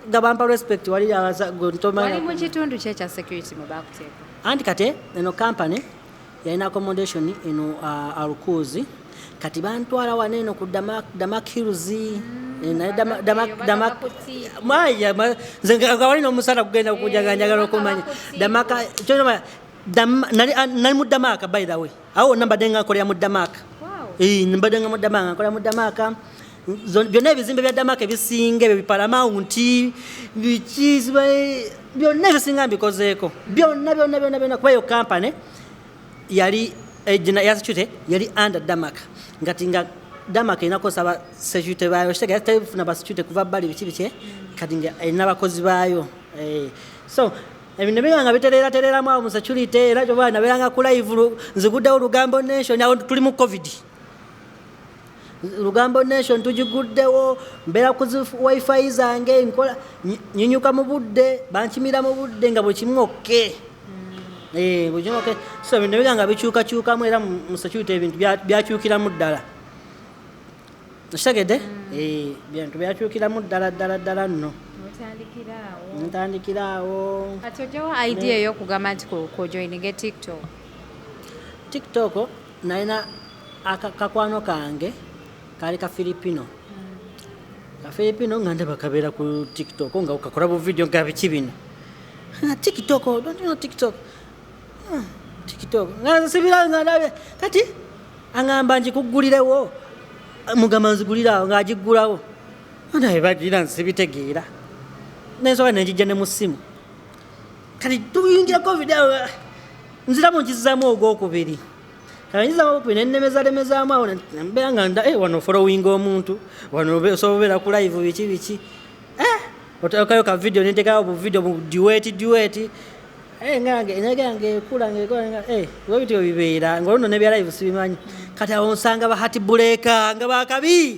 gabampa respect wali wali mu kitundu kyekya security mwe bakuteeka anti kati eno company yalina accommodation eno alukuzi kati bantwala wano eno ku Damak Hills nze wali n'omusala kugenda kujaga njagala okumanya Damaka nali mu Damaka by the way awo nambadde nga nkolera mu Damaka mbadde nga mu Damaka nkolera mu Damaka byonna ebizimbe bya Damaka ebisinga ebyo bipalamawunti biki byonna ebisinga mbikozeeko byonna kuba eyo kampani yali ya security yali under Damaka ngati nga Damaka inakosa ba security bayo shitega tefuna ba security kuva bali biki kati nga ina bakozi bayo so ebintu binganga biterera mu security era kyo bana beranga ku live nziguddewo Lugambo Nation awo tuli mu covid Lugambo Nation tujiguddewo mbera ku wifi zange nkola nyinyuka mu budde bankimira mu budde nga bwe kimwoke bujinoke so ebintu binganga bikyuka mu era mu security ebintu byakyukira mu ddala Nashagede bintu byakyukira mu ddala nno ntandikiraawo kati ojawa idea ey'okugamba nti kujoininga tiktok nalina kakwano kange kali ka Filipino nga ndaba kabeera ku tiktok nga kakola bu video nga biki bino tiktok don't you know tiktok nga sibira nga ndabe kati angamba njikuggulirewo mugamba nzigulirawo ng'agiggulawo naye bagira nsibitegeera nensobola nenjijja ne mu ssimu kati tuyingirako video nziramu nkizizaamu ogwokubiri kanyizamu ogwokubiri nennemezalemezaamu awo mbeera nga wano followinga omuntu wano osobola obeera ku live biki otekayo ka video nentekayo buvideo mu duet ngange ekula webityo bibeera ngaolno nebya live sibimanyi kati awo nsanga bahati buleka nga bakabi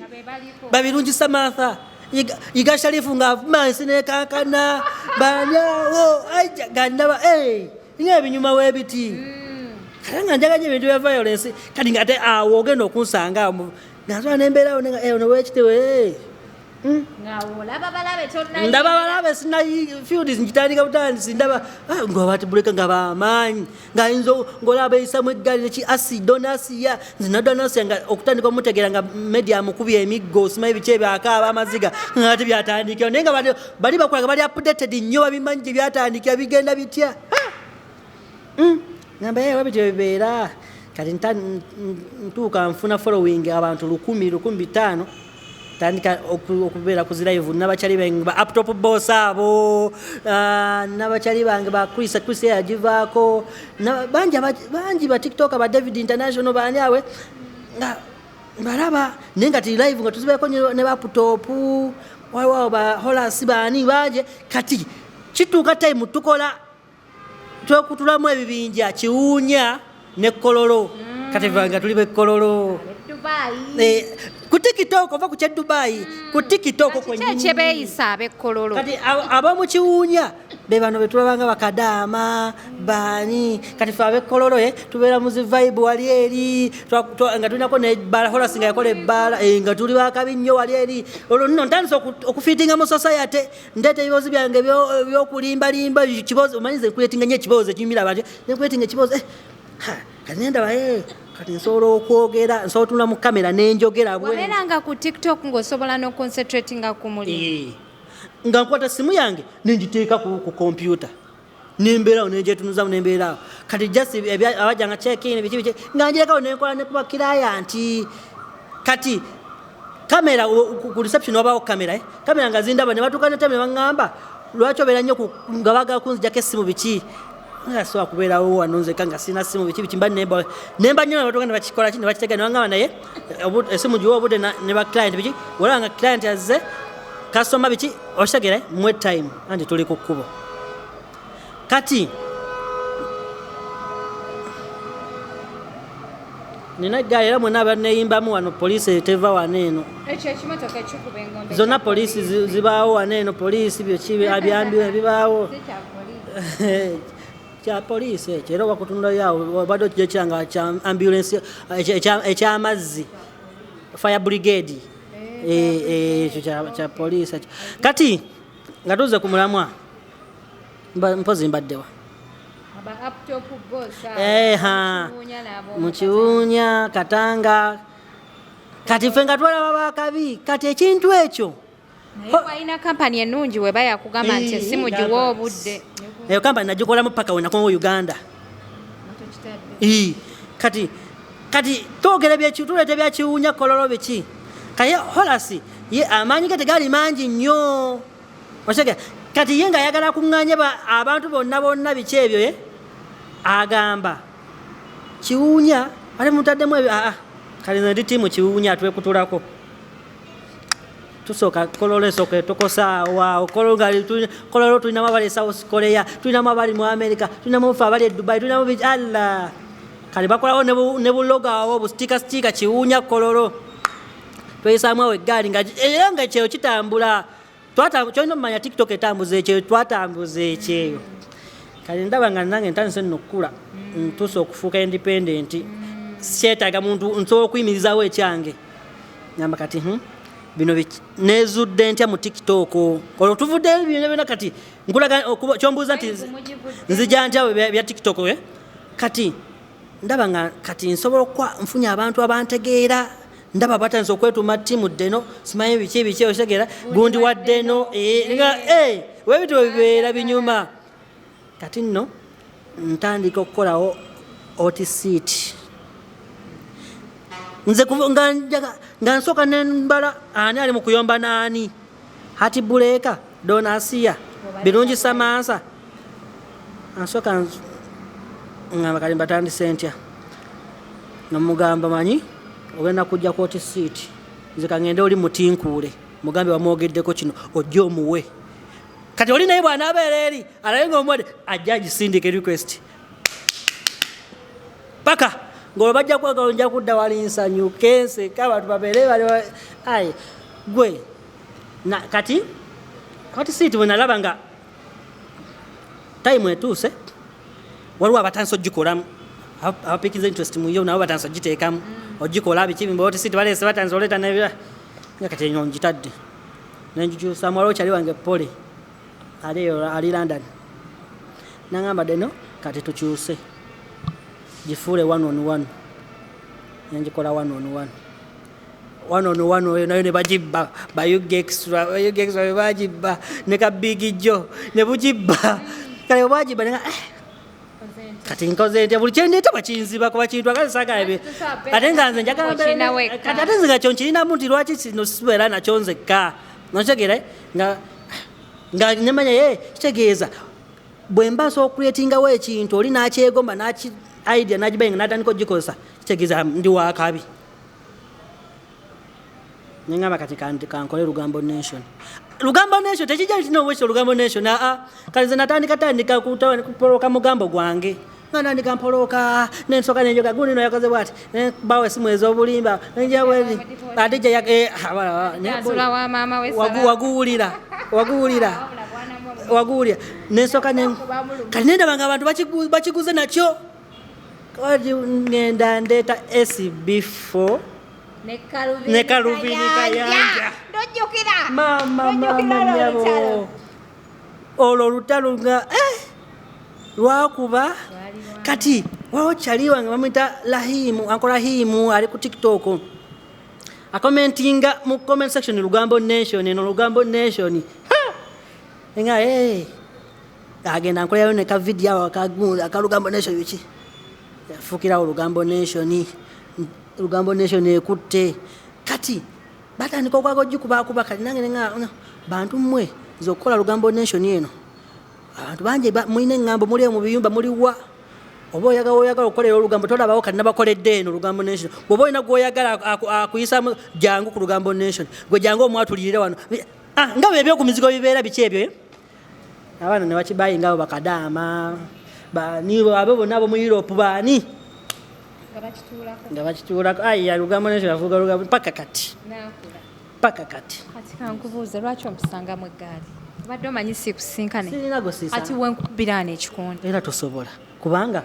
babirungi Samantha iga Sharifu nga mansi nekankana banyawo gandaba nga ebinyuma webiti kati nga njaganye ebintu bya violence kati nga ate awo ogenda okunsanga nasobola nembeerawo nowekitewe ndaba balabe sina fields njitandika butandisi ndaba ngobati buleka nga bamaanyi ngayinza ngolaba eyisamu eggali neki asidonasiya zinadonasiya nga okutandika omutegeera nga media mukubya emiggo simanyi biki ebyakaaba amaziga ngate byatandikira naye nga bali bakola nga bali updated nnyo babimanyi gye byatandikira bigenda bitya ngamba wabityo bibeera kati ntuuka nfuna following abantu 1,500 tandika okubeera ku live n'abakyali bange ba laptop boss abo n'abakyali bange ba Chris yagivaako bangi ba TikTok ba David International baani awe nga balaba naye nga tuli live nga tuzibaeko ne laptop waliwo ba Horace baani baje kati kituuka time tukola twekutulamu ebibinja kiwuunya ne kololo kati nga tuli bekololo ku TikTok ova ku kya Dubai ku TikTok kye beeyisa ab'ekkololo kati ab'omu kiwuunya be bano betulabanga bakadaama baani kati fe ab'ekkololo tubeera mu zi vibe wali eri nga tulinako nebbaala Horace nga yakola ebbaala nga tuli bakabi nnyo wali eri olwo nno ntandisa okufiitinga mu society ndeeta ebiboozi byange ebyokulimbalimba kibozi omanyize nkuleetinga nnyo ekiboozi ekinyumira abantu nkuleetinga ekiboozi kati nendaba kati nsobola okwogera nsobola otunula mu kamera nenjogera wabeeranga ku TikTok ng'osobola n'oconcentratinga ku mulimu nga nkwata simu yange nenjiteeka ku kompyuta nembeerawo nenjetunuzamu nembeerawo kati just abajjanga check-in biki nga njirekawo nenkola ne kuba client kati kamera ku reception wabawo kamera nga zindaba ne batuuka netame ne baŋŋamba lwaki obeera nnyo nga baagala kunzijjako essimu biki ngasobola kubeerawo wano nzeka nga sina simu biki mba nemba nnyo nabatuuka ne bakikola ki ne bakitega ne baŋŋamba naye essimu giwa obudde ne ba client biki olaba nga client azze kasoma biki okitegere mwe time anti tuli ku kkubo kati nina eggaali era mwena abaneyimbamu wano poliisi teva wano eno ekyo ekimotoka ekikuba engombe zonna poliisi zibaawo wano eno poliisi byambiwa ebibaawo kya poliisi ekyo era wakutundayoawo obadde okijja kiranga kya ambulance ekyamazzi fire brigade ekyo kya poliisi ekyo kati nga tuze ku mulamwa mpozi mbaddewa mukiwuunya katanga kati ffe nga twalaba bakabi kati ekintu ekyo walina kampani ennungi weba yakugamba nti essimu giwa obudde eyo kampani nagikolamu paka wenakongo Uganda kati twogera tuleeta byakiwuunya kololo biki kaye Horace ye amaanyi ge tegali mangi nnyo kati ye nga ayagala kuŋŋaanya abantu bonna biki ebyo agamba kiwuunya ate mutaddemu ebyo kale ndi tiimu kiwuunya twekutulako tusooka kololo esooka etokosaawa kololo tulinamu abali South Korea tulinamu abali mu America tulinamu fe abali e Dubai tulinamu biki alla kale bakolawo ne bulogo awo busitika kiwuunya kololo tweyisaamu awo eggaali era nga ekyeyo kitambula kyolina omumanya TikTok etambuza ekyeyo twatambuza ekyeyo kale ndaba nga nange ntandise nno okukula ntuuse okufuuka independent sikyetaaga muntu nsobola okuyimirizaawo ekyange ngamba kati bino nezudde ntya mu TikTok olwo tuvudde byonna kati nkulaga kyombuuza nti nzija ntya bya TikTok kati ndaba nga kati nsobola okwa nfunye abantu abantegeera ndaba batandise okwetuma ttiimu ddeno simanyi biki otegeera gundi waddeno nga webityo bibeera binyuma kati nno ntandika okukolawo otisiiti nze nga nsooka nembala ani ali mu kuyomba naani hati buleeka donasiya birungi samansa ansooka ngamba kali mbatandise ntya nomugamba manyi ogenda kujja ku otisiiti nze kangende oli mutinkuule mugambe bamwogeddeko kino ojja omuwe kati oli naye bw'anaabeera eri alabe ng'omuwadde ajja agisindike request paka ng'olwo bajja kwagala nja kudda wali nsanyuke nseka abantu babeere bali ayi gwe kati otisiiti bwe nalaba nga time etuuse waliwo abatandise ogikolamu abapikiza interest muyo nabo batandise ogiteekamu ogikola biki bimba otisiiti baleese batandise oleeta nebira nga kati enyo ngitadde nenjikyusa mwaliwo kyali wange pole ali London nangamba deno kati tukyuse gifuule 1-on-1 nenjikola 1-on-1 oyo nayo ne bagibba bayugextra bagibba ne kabigijjo ne bugibba kale bagibba nenga kati nkoze nti buli kyendeeta bakinziba kuba kintu akalisaga ebe ate nga nze njagala kati ate nze nga kyo nkirinamu nti lwaki kino sibeera nakyo nzekka nokitegeera nga nemanya kitegeeza bwe mba nsobola okuleetingawo ekintu oli nakyegomba idea nagibenga natandika ogikozesa kitegeeza ndi wakabi nengamba kati kankole Lugambo Nation tekijja ntinowekyo Lugambo Nation kale nze natandika kupoloka mugambo gwange nga nandika mpoloka nensoka nenjoga gundi no yakoze bwati bawe esimu ez'obulimba njawezi adija waguwulira nensoka kati nendaba nga abantu bakiguze nakyo kati ngenda ndeeta SB4 ne kalubini kayanja mama nyabo olwo olutalo nga lwakuba kati waliwo kyali wange bamwita Lahimu ali ku TikTok akomentinga mu comment section Lugambo Nation nga agenda nkolerayo ne kavidiyo aka Lugambo Nation biki yafukirawo Lugambo Nation ekutte kati batandika okwaga ogikubakuba kati nange nenga bantu mmwe nze okukola Lugambo Nation eno abantu bangi mulina eŋŋambo muli mu biyumba muliwa oba oyagala okukolera olugambo tolabawo kati nabakoledde eno Lugambo Nation bw'oba olina gweoyagala akuyisamu jangu ku Lugambo Nation gwe jangu omwatulirire wano nga bwe ebyokumizigo bibeera biki ebyo abaana ne bakibayingabo bakadaama nibo abo bonna abo mu Europe baani nga bakituulako Lugambo Nation avuga Lugambo paka kati kankubuuze lwaki omusangamu eggaali obadde omanyi siikusinkane sirinago siisa ati wenkubiraana ekikondo era tosobola kubanga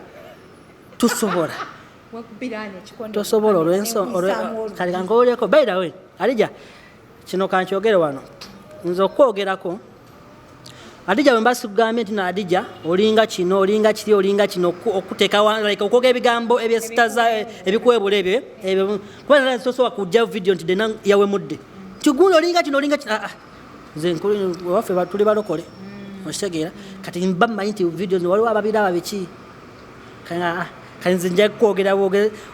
tusobola tosobola kale kankooleko by the way Alija kino kankyogere wano nze okwogerako Adija bwe mbasigambye nti Adija olinga kino olinga kiri olinga kino okuteeka like okwoga ebigambo ebyesitaza ebikwebula ebyo kuba nala nsosola kujja video nti dena yawemudde kigundi olinga kino nze nkulu waffe tuli balokole okitegeera kati mba mmanyi nti video waliwo ababiraba biki kati nze nja kwogera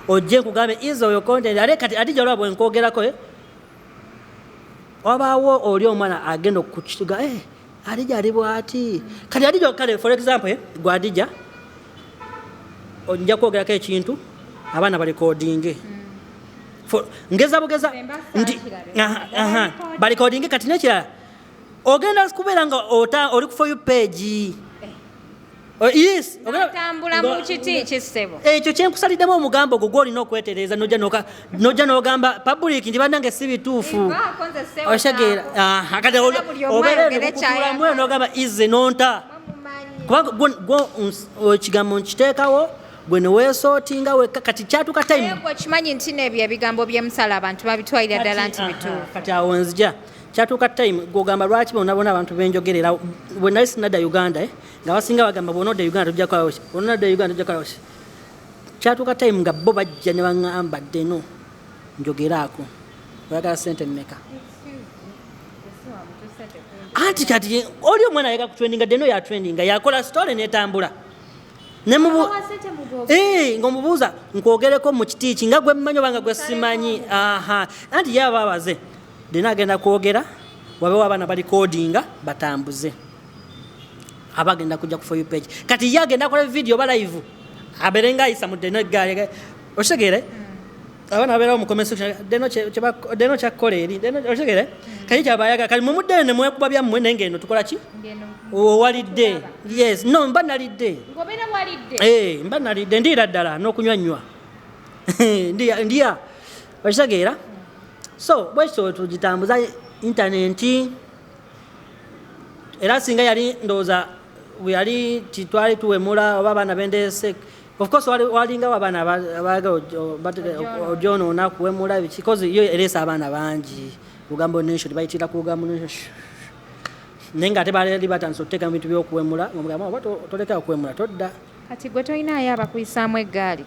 ojje nkugambe is oyo content ale kati Adija olwa bwe nkwogerako wabaawo oli omwana agenda okukituga Adija ali bwati kati Adija kale for example gwa Adija onja kwogerako ekintu abaana balikodinge ngeza bugeza nti balikodinge kati nekirala ogenda kubeera nga oli ku for you page yes otambula mu kiti kisebo ekyo kyenkusaliddemu omugambo gwo gwolina okwetereeza nojja n'ogamba public nti bannange si bituufu oshageera kati n'ogamba ize nonta kubanga ekigambo nkiteekawo gwe ne weesootinga wekka kati kyatuuka time gwe kimanyi nti n'ebyo ebigambo by'emusala abantu babitwalira ddala nti bituufu kati awo nzija kyatuuka time gwogamba lwaki bona abantu benjogerera bwe nali sinadda Uganda nga basinga bagamba bw'onodda Uganda tujja kolawo ki bw'onodda Uganda tujja kolawo ki kyatuuka time nga bo bajja ne baŋŋamba ddeno njogeraako oyagala ssente mmeka anti kati oli omwana ayega ku trendinga ddeno ya trendinga yakola story n'etambula ng'omubuuza nkwogereko mu kitiiki nga gwe mmanyi oba nga gwe simanyi anti ye aba abaze ddeno agenda kwogera wabewo abaana bali kodinga batambuze aba agenda kujja ku for you page kati ye agenda akola video oba live abeere nga ayisa mu ddeno eggaali okitegere abaana babeerawo mu comment section ddeno kyakkola eri okitegere kati kyabayaga kali mumuddene ne mwekuba byammwe naye ng'eno tukola ki owalidde yes no mba nalidde mba nalidde ndiira ddala n'okunywanywa ndya okitegeera so bwekityo tugitambuza intaneti era singa yali ndowooza bwe yali twali tuwemula oba abaana bendeese of course walingawo abaana ogyonoona kuwemula because yo ereesa abaana bangi lugambo nation bayitira ku lugambo nation naye nga ate bali batandise okuteeka mu bintu by'okuwemula omugamba oba tolekera kuwemula todda kati gwe tolinayo abakuyisaamu eggaali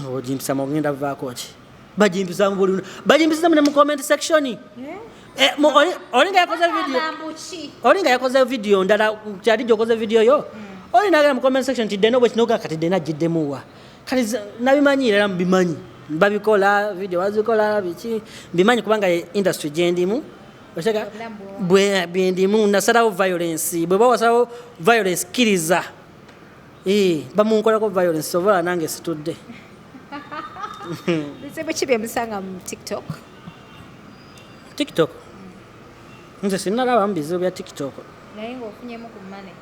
ogimpisamu ogenda buvaako ki bagimpisamu buli bagimpisamu ne mu comment section olinga yakoze video ndala kyali gyokoze video yo olinagera mu comment section ti ddeno bwekinoga kati ddena agiddemuwa kati nabimanyire era mubimanyi babikola video bazikola biki mbimanyi kubanga industry gyendimu Oshaka bwendimu nasalawo violence bwe bawasalawo violence kiriza bamunkolako violence sobola nange situdde bizibu ki byemusanga mu TikTok nze sinalaba mu bizibu bya TikTok naye ng'ofunyemu ku mane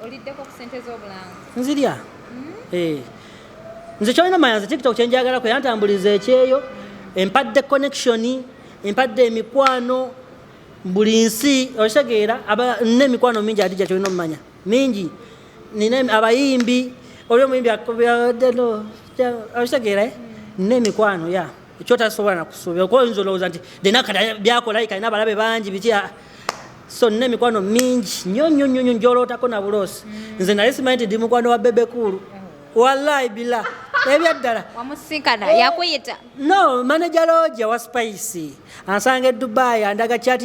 oliddeko ku ssente z'obulanga nzirya nze kyolina mayanze TikTok kyenjagalako yantambuliza ekyeyo empadde connection empadde emikwano buli nsi okitegeera n'emikwano mingi adija kyolina omumanya mingi nina abayimbi oli omuyimbi akobyaddeno okitegeera n'emikwano ya ekyotasobola nakusuubira kuba oyinza olowooza nti denakata byakola kalina abalabe bangi biki so nina emikwano mingi nnyo njolootako na buloosi nze nali simanyi nti ndi mukwano wa bebekulu wallahi bila ebyaddala wamusinkana yakuyita no manager loja wa Spice ansanga Dubai andaga chat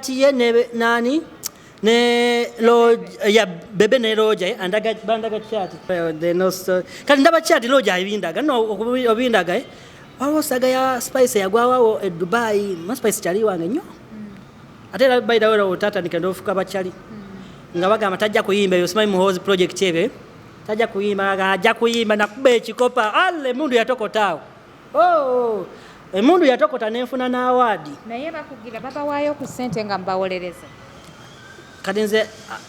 ye ne nani ne loja ya bebe ne loja andaga chat they no so kali ndaba chat loja ibindaga no obindaga wawosaga ya Spice yagwawo e Dubai ma Spice chali wange nnyo ate by the way tata nikandofuka bachali nga bagamba tajja kuyimba yo simanyi muhozi project ebe tajja kuyimba ajja kuyimba nakuba ekikopa ale mundu yatokotaawo emundu yatokota nenfuna na award naye bakugira babawaayo ku ssente nga mbawolereza kati nze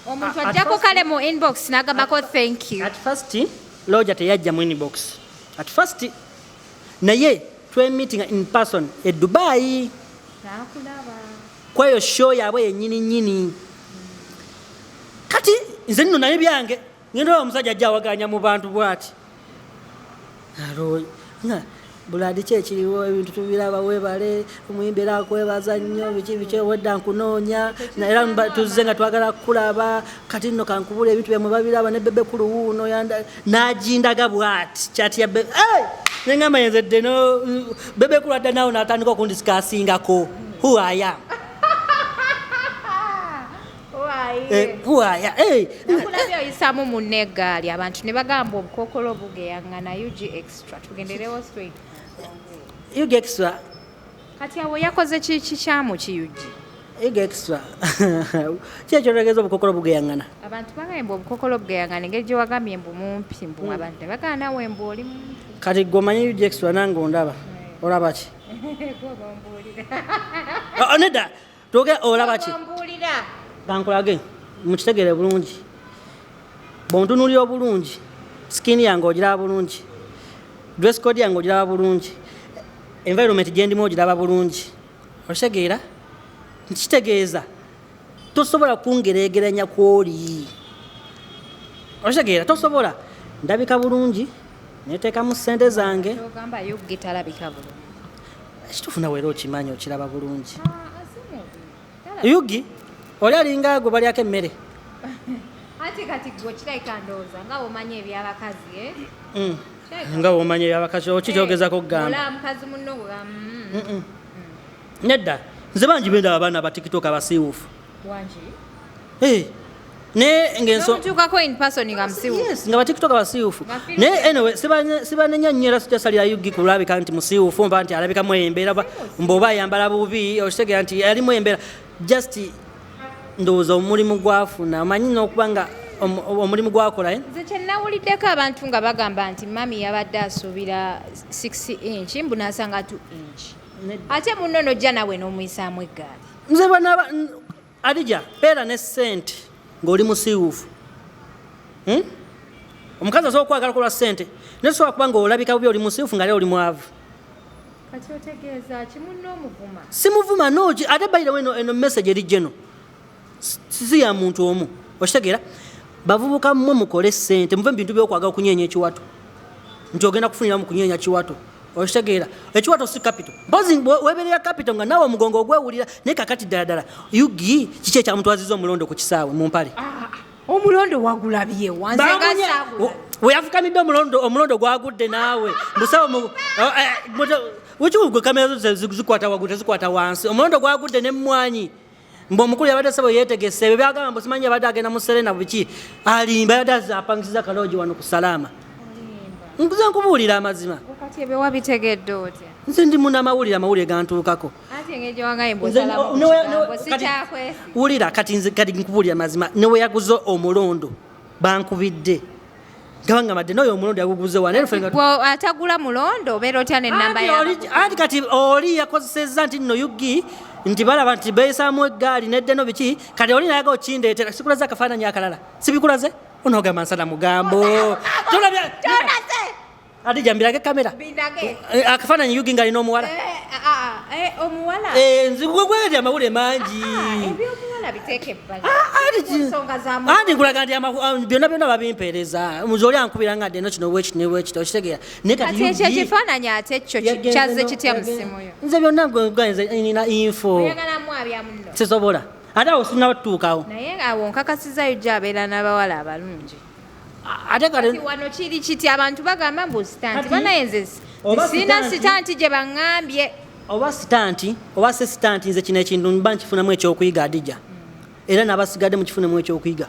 omuntu ajjako kale mu inbox n'agambako thank you at first loja teyajja mu inbox at first naye twe meeting in person e Dubai nakulaba kwayo show yabwe yennyini kati nze nno naye byange ngendo omusajja ajja awaganya mu bantu bwati buladi kyekiriwo ebintu tubiraba webale omuyimbi akwebaza nnyo biki wedda nkunoonya era tuzze nga twagala kukulaba kati nno kankubula ebintu byamwe babiraba ne bebe kulu wuuno n'ajindaga bwati kyati ya bebe nengamba yenze ddeno bebe kulu adda nawo n'atandika okundisikaasingako who I am nakulabye oyisaamu munne eggaali abantu ne bagamba obukookolo bugeyaŋŋana UG extra tugenderewo straight UG extra kati awo yakoze kikyamu ki UG extra kyekyotegeeza obukookolo bugeyaŋŋana abantu bagamba obukookolo bugeyaŋŋana engeri gye wagambye mbu mumpi mbu abantu ne bagamba nawe mbu oli muntu kati gomanyi UG extra nange ondaba olaba ki nedda toge olaba ki kankulage mukitegere bulungi bontunulira obulungi skin yange ogiraba bulungi dress code yange ogiraba bulungi environment gyendimu ogiraba bulungi okitegeera nkitegeeza tosobola kungereegeranya kwoli Oshagira tosobola ndabika bulungi neteekamu ssente zange ogamba Yugi talabika bulungi ekituufu nawe era okimanyi okiraba bulungi Yugi oli alinga gwe balyako emmere ati kati gwe kirabika ndowooza nga omanyi ebyabakazi nga omanyi ebyabakazi okikyogezako okugamba mukazi munno nedda nze bangi bendaba abaana abatikitoka abasiiwuufu nomutuukako in person nga musiiwuufu yes nga batikitoka abasiiwuufu naye anyway sibanenya nnyo era sijasalira Yugi kulabika nti musiiwuufu mba nti alabikamu embeera mbwoba ayambala bubi okitegera nti alimu embeera just ndowooza omulimu gwafuna omanyi n'okuba nga omulimu gwakola nze kyenawuliddeko abantu nga bagamba nti mami yabadde asuubira 6 inch mbu nasanga 2 inch ate muno nojja nawe n'omuyisaamu eggaali nze banaba Adija beera ne ssente ng'oli musiiwuufu omukazi asobola okwagala kulwa ssente naye sobola kuba ng'olabika bubi oli musiiwuufu nga oli mwavu kati otegeeza kimunno omuvuma simuvuma nooki ate bayira eno message eri geno si ya muntu omu okitegeera bavubuka mmwe mukole ssente muve mu bintu by'okwagala okunyeenya ekiwato nti ogenda kufuniramu kunyeenya kiwato okitegeera ekiwato si capital mpozi weeberera capital nga naawe omugongo ogwewulira naye kakati ddala Yugi kiki ekyamutwaziza omulondo ku kisaawe mu mpale omulondo wagulabye weyafukamidde omulondo gwagudde naawe musawo wekigwe kamera zikwata waggulu tezikwata wansi omulondo gwagudde n'emmwanyi mbu omukulu yabadde sebo yeetegese ebyo byagamba mbu simanyi yabadde agenda mu Serena biki alimba yabadde apangisiza kaloogi wano ku Salama nkuze nkubuulira amazima kati ebyo wabitegedde otya nze ndi amawulire gantuukako wulira kati nze kati nkubuulira amazima ne we yaguze omulondo bankubidde gabanga madde n'oyo omulondo yaguguze atagula mulondo obeera otya n'ennamba anti kati oli yakozesezza nti nno Yugi nti balaba nti beeyisaamu eggaali neddeno biki kati oli nayaga okindeetera sikulaze akafaananyi akalala sibikulaze onogamba nsala mugambo ati jambirage kamera akafaananyi Yugi nga alina omuwala omuwala nzigwegweri amawulire mangi anti nkulaga nti byonna babimpeereza muzi oli ankubira nga ddeno kino bwekito okitegeera kati ekyo ekifaananyi ate ekyo kyaze kitya mu ssimu yo nze byonna nina info sisobola ate awo sinatuukawo naye awo nkakasizayo gye abeera n'abawala abalungi ate kati wano kiri kiti abantu bagamba mbu sitanti banaye nze sina sitanti gye baŋŋambye oba se sitanti nze kino ekintu mba nkifunamu ekyokuyiga Adija era n'abasigadde mukifunemu ekyokuyiga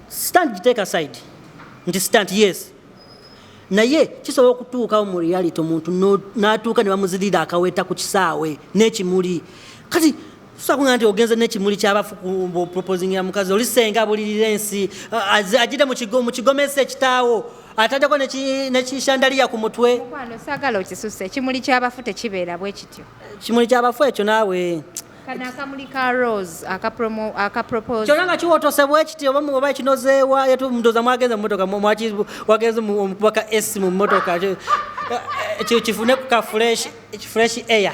sitanti giteeka side nti sitanti yes naye kisobola okutuukawo mu reality omuntu n'atuuka ne bamuzirira akaweta ku kisaawe n'ekimuli kati tusakuŋŋa nti ogenze n'ekimuli kyabafu proposingira mukazi oli senga abulirira ensi agire mu kigomesa ekitaawo ataddeko nekishandaliya ku mutwe saagala okisusa ekimuli kyabafu tekibeera bwe kityo kimuli kyabafu ekyo naawe kana akamuli ka rose akapropose kyonna nga kiwotosebwa ekiti oba ekinozeewa yetumundoza mwagenze mu motoka wagenze omukubaka esi mu motoka kifune ku ka fresh air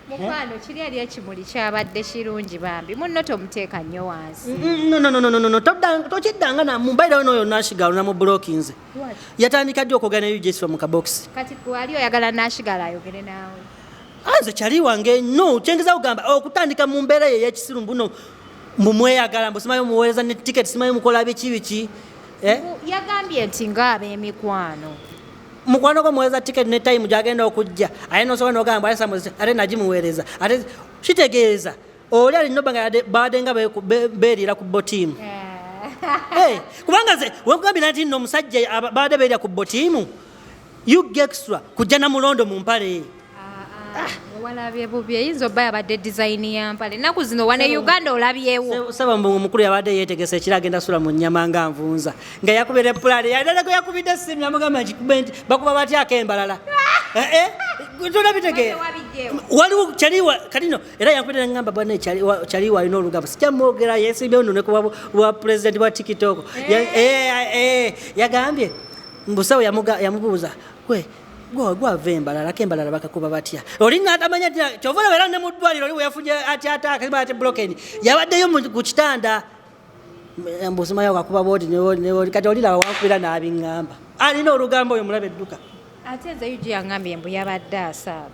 mukwano kiri ali ekimuli kyabadde kirungi bambi munno tomuteeka nnyo wansi no tokiddanga namumbairawo n'oyo nashigalo namubulokinze yatandika ddi okwogera ne UJS mu kabokisi kati wali oyagala nashigalo ayogere naawe nze kyali wange no kyengeza kugamba okutandika mu mbeera ye ey'ekisiru mbuno mumweyagala mbu simanyi muweereza ne tiketi simanyi mukola biki yagambye nti ng'ab'emikwano mukwano gwo muweereza tiketi ne time gyagenda okujja ate nosobola n'ogamba ate nagimuweereza ate kitegeeza oli alina obba nga badde nga beerira ku botiimu kubanga nze wekugambira nti nno omusajja badde beerira ku botiimu Yugi extra kujja na mulondo mu mpale walabye bubi eyinza obba yabadde dizayini ya mpale ennaku zino wane Uganda olabyewo saba mbu omukulu yabadde yeetegese ekira agenda sula mu nnyama nga nvunza nga yakubira epulaani yadalako yakubidde essimu namugamba nkikube nti bakuba batyako embalala tolabitegeera waliwo kyaliwa kalino era yakubidde nagamba bwana kyaliwa alina olugambo sikyamwogera yeesimbyewo nno nekuba bwa pulezidenti bwa tiktok yagambye mbusawo yamubuuza gwava embalala kembalala bakakuba batya oli natamanya ti kyovula beera ne mu ddwaliro oli weyafunye atyataaka ate bloken yabaddeyo ku kitanda mbusimayo kakuba bodi ne kati olira wakubira n'abingamba alina olugambo oyo mulabe edduka ate nze yuji yangambye embu yabadde asaaga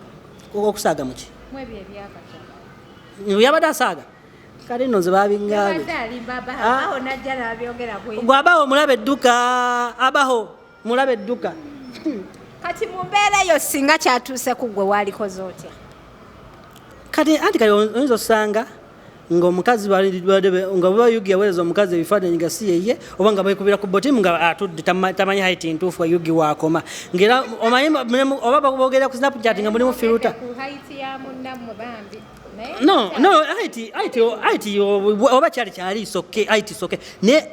okusaaga muki mwebyo ebyakataba yabadde asaaga kale nno nze babingambye gwe abaho mulabe edduka abaho mulabe edduka kati mu mbeera eyo singa kyatuuse ku gwe waalikoze otya kati anti kali oyinza osanga ng'omukazi nga bwe yugi yaweereza omukazi ebifaananyi nga si yeye oba nga bwekubira ku botimu nga atudde tamanyi haiti ntuufu yugi waakoma ngera omanyi oba boogera ku snapchat nga mulimu firuta no haiti oba kyali isoke haiti soke ne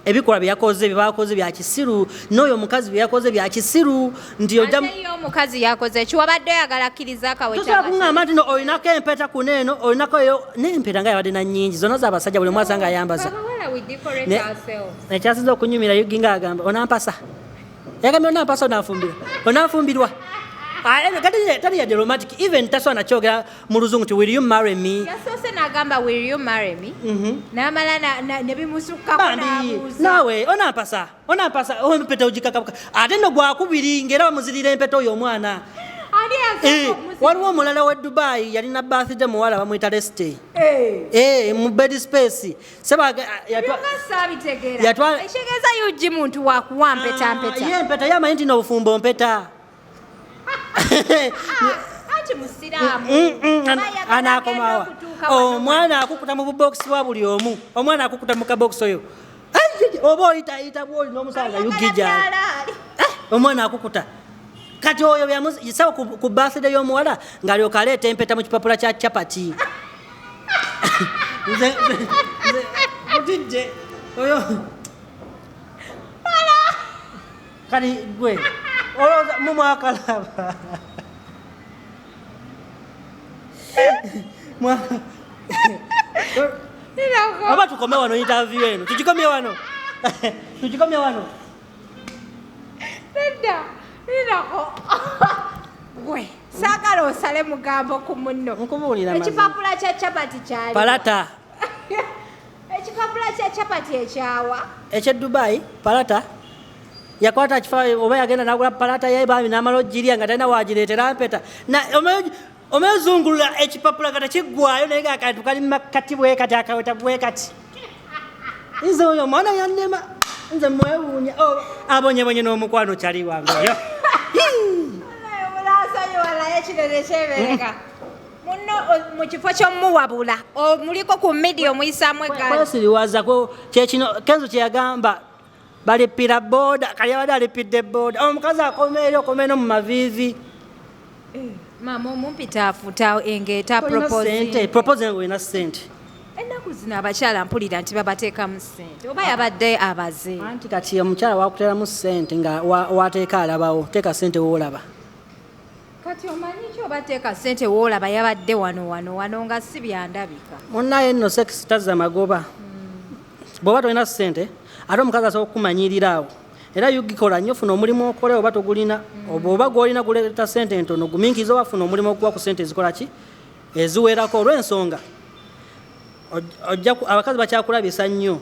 ebikola byebakoze bya kisiru n'oyo omukazi byeyakoze bya kisiru nti omukazi yakoze ekiwabadde oyagala akkiriza Akaweta tosobola kuŋŋamba nti no olinako empeta ku neeno olinako eyo n'empeta nga yabadde na nnyingi zonna z'abasajja buli mwasa nga ayambaza ekyasinza okunyumira yugi nga agamba onampasa yagambye onampasa onanfumbirwa tali yadde romantic even tasobola nakyogera mu luzungu ti will you marry me yasoose n'agamba will you marry me n'amala ne bimusukkako n'abuuza naawe onampasa empeta ogikakabuka ate nno gwakubiri ng'era bamuzirira empeta oyo omwana waliwo omulala we Dubai yalina birthday muwala bamuyita Leste mu bed space ekitegeeza yugi muntu wakuwa mpeta ye empeta yamanyi nti n'obufumbo mpeta anakomawa omwana akukuta mu bubokisi bwa buli omu omwana akukuta mu kabokisi oyo oba oyitayita bwoli n'omusanga yugija omwana akukuta kati oyo yamusawo ku birthday y'omuwala ng'alyoka aleeta empeta mu kipapula kya capati kutijje oyo kati gwe olowooza mumwakalaba oba tukome wano interview eno tugikomye wano Nidako. Gwe, saagala osale mugambo ku munno. Ekipapula kya chapati kyali. Palata. Ekipapula kya chapati ekyawa. Ekye Dubai, palata. Yakwata kifa oba yagenda nagula palata ye bami n'amala ogirya nga talina waagireetera Empeta. Na omezungulula ekipapula kata kiggwayo naye akantu kali makati bwe kati Akaweta bwe kati. Nze oyo mwana yannema. Nze mwewuunya. Abonyebonye n'omukwano kyali wange oyo. Mu kifo ky'omuwabula muliko ku media omuyisaamu eggaali kwesiriwazako kyekino Kenzo kye yagamba balipira boda kali abadde alipidde boda omukazi akomeere okomee no mu maviivi maama omumpita afuta engeeta propose wena ssente ennaku zino abakyala mpulira nti babateekamu ssente oba yabadde abaze anti kati omukyala wakuteeramu ssente nga wateeka alabawo teeka ssente woolaba kati omanyi ki oba teeka ssente woolaba yabadde wano nga si byandabika munnaye nno sex tazza magoba bw'oba tolina ssente ate omukazi asobola okukumanyirira awo era yugikola nnyo funa omulimu okole oba togulina oba gwolina guleeta ssente entono guminkiriza oba funa omulimu okuba ku ssente ezikola ki eziwerako olw'ensonga abakazi bakyakulabisa nnyo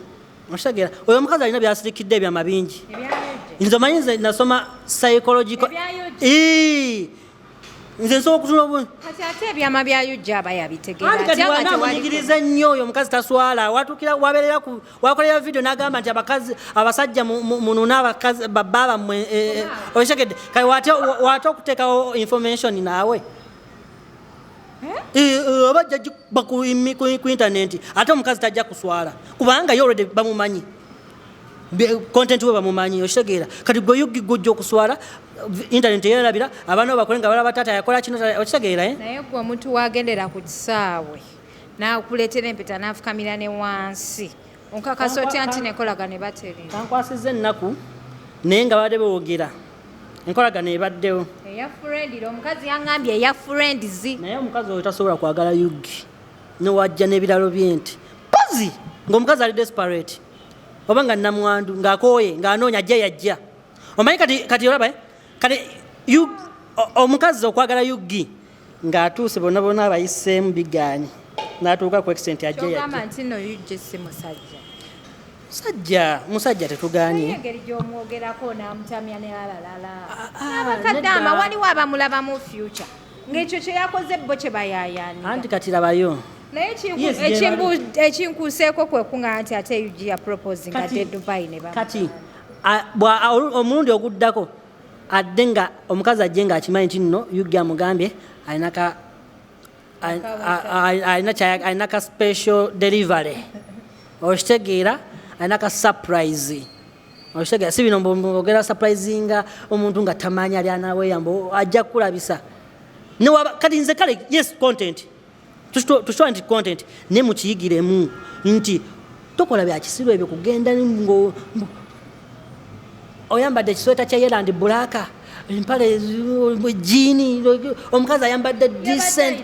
okitegeera oyo omukazi alina byasirikidde ebyama bingi nze omanyi nze nasoma psychological nze nsobola okutula kati ate ebyama bya yujja aba yabitegeera anti kati wanamunyigiriza nnyo oyo omukazi taswala watukira wakolera vidiyo n'agamba nti abasajja mununa abakazi babba bammwe okitegedde kati wate okuteekawo information naawe abajja ku intaneti ate omukazi tajja kuswala kubanga yo already bamumanyi content we bamumanyi okitegeera kati gwe yugi gujja okuswala internet yerabira abaana bakole nga balaba taata yakola kino okitegeera naye gwe omuntu wagendera ku kisaawe n'akuleetera Empeta n'afukamira ne wansi onkakasa otya nti nenkolaga ne baterera kankwasizza ennaku naye nga badde boogera enkolagano ebaddewo eya friend omukazi yangambye eya friends naye omukazi oyo tasobola kwagala yugi newajja n'ebiralo bye nti pozi ng'omukazi ali desperate oba nga namwandu ng'akooye ng'anoonya ajja yajja omanyi kati olaba kati omukazi okwagala yugi ng'atuuse bonna abayiseemu bigaanyi n'atuuka ku extent ajja yajja nti no yujje si musajja musajja tetuganye engeri gy'omwogerako n'amutamya n'abalala abakaddama waliwo abamulaba mu future ng'ekyo kye yakoze bo kye bayayaanira anti kati labayo naye ekinkuuseeko kwe kuŋŋa nti ate UG ya proposing adde Dubai ne kati omulundi oguddako adde nga omukazi ajje ng'akimanyi nti nno UG amugambye alina ka special delivery okitegeera alina ka surprise okitegeera si bino mbogera surprisinga omuntu nga tamanyi ali anaweeyambo ajja kukulabisa kati nze kale yes content tushitwa nti content ne mukiyigiremu nti tokola bya kisiru ebyo kugenda oyambadde ekisweta kya yellow and black empale jini omukazi ayambadde decent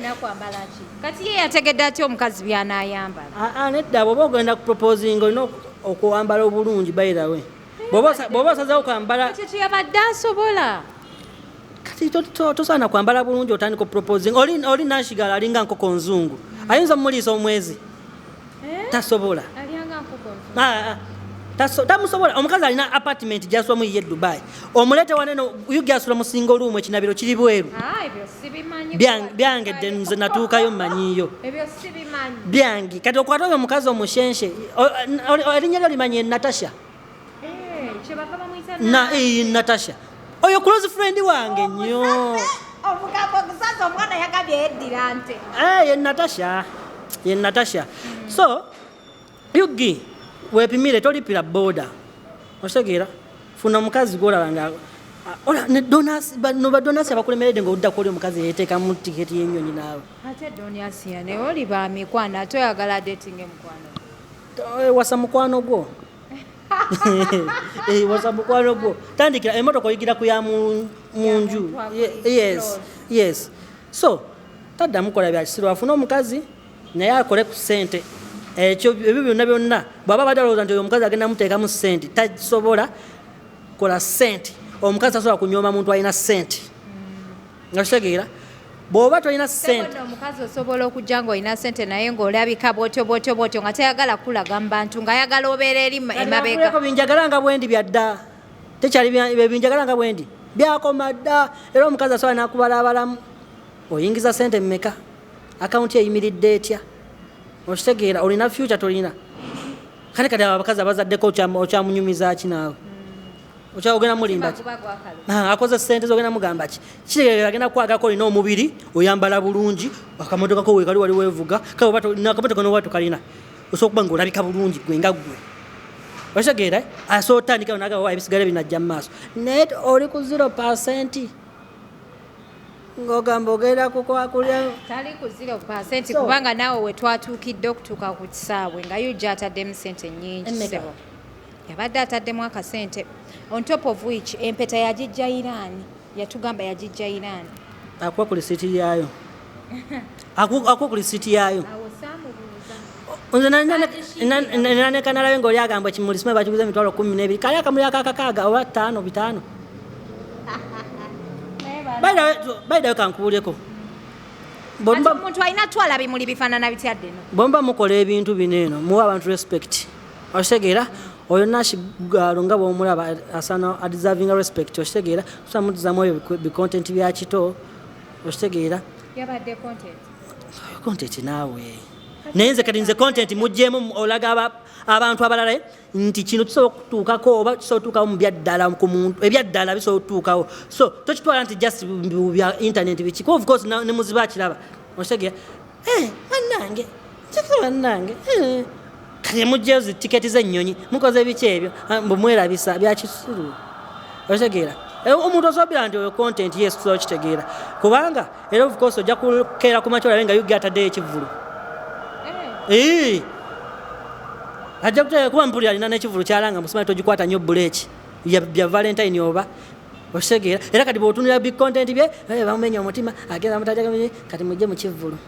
kati ye yategedde ati omukazi byanaayambala nedda bw'oba ogenda kuproposing olina okuwambala obulungi by the way bw'oba osazeewo kwambala ekyo kyeyabadde asobola kati tosaana kwambala bulungi otandika proposing oli nashigala alinga nkoko nzungu ayinza omuliisa omwezi tasobola tamusobola omukazi alina apartment gyasulamu ye Dubai omulete waneno yugyasula mu single room ekinabiro kiri bweru byange dde nze natuukayo mmanyiyo byange kati okwata oyo omukazi omushenshe erinnya lyo limanyi Natasha Natasha oyo close friend wange nnyo omwana yagambye yeddira nte ye Natasha so yugi wepimire tolipira boda osegera funa mukazi golabanga badonasi abakulemeredde ngaoddako oli omukazi yeteekamu tiketi y'ennyonyi naawe ate donasi yane oli bamikwano ate oyagala dating emukwano wasa mukwano gwo wasa mukwano gwo tandikira emotoka oyigira ku ya munju yes so taddamu kola bya kisiru afuna omukazi naye akole ku ssente ekyo ebyo byonna bw'aba badalowooza nti oyo omukazi agenda muteekamu ssente tasobola kola ssente omukazi tasobola kunyooma muntu alina ssente nga kitegeera bw'oba tolina ssente omukazi osobola okujja ng'olina ssente naye ng'olabika bwotyo nga tayagala kulaga mu bantu ng'ayagala obeera eri emabega binjagala nga bwendi byadda tekyali binjagala nga bwendi byakoma dda era omukazi asobola n'akubalabalamu oyingiza ssente mmeka akawunti eyimiridde etya okitegeera olina future tolina kale kati abakazi abazaddeko okyamunyumiza ki naawe okyagenda mulimba ki akoze ssente zogenda mugamba ki kitegeera agenda kwagako olina omubiri oyambala bulungi akamotoka ko wekali wali wevuga akamotoka noba tokalina osobola okuba ngaolabika bulungi gwe nga gwe okitegeera asobola otandikayo nagaba ebisigale binajja mu maaso naye oli ku 0% ngogamba ogenda kukwakulya tali ku 0% kubanga naawe we twatuukidde okutuuka ku kisaawe nga yujja ataddemu ssente nnyingi sebo yabadde ataddemu akasente on top of which empeta yagijja Iran yatugamba yagijja Iran akuwa ku lisiti yayo akuwa ku lisiti yayo nze nanekanalabe ngaoli agamba ekimuli simanyi bakiguza emitwalo 12 kali akamuli akakakaaga oba 5 baidawe kankubuuleko omuntu alina twala bimuli bifaanana bitya ddeno bomba mukola ebintu bino eno muwa abantu respect okitegeera oyo nakigaalo nga bwomulaba asaana adeserving respect okitegeera tusamutuzamu oyo bicontent byakito okitegeera yabadde content naawe naye nze kati nze content mugjeemu olaga abantu abalala nti kino kisobola okutuukako oba kisobola okutuukawo mu byaddala ku muntu ebyaddala bisobola okutuukawo so tokitwala nti just bya internet biki of course ne muziba akiraba okitegeera bannange bannange kati mugjeyo zitiketi z'ennyonyi mukoze biki ebyo bwemwerabisa byakisiru okitegeera omuntu osobera nti oyo content yes tusobola okitegeera kubanga era of course ojja kukeera ku makya olabe nga yugi ataddeyo ekivulu ajja kuteeka kuba mpulira alina n'ekivulu kyalanga musimanyi togikwata nnyo buleeki bya valentine oba okitegeera era kati bw'otunira big content bye bamumenya omutima agenda mutajagamenye kati mujje mu kivulu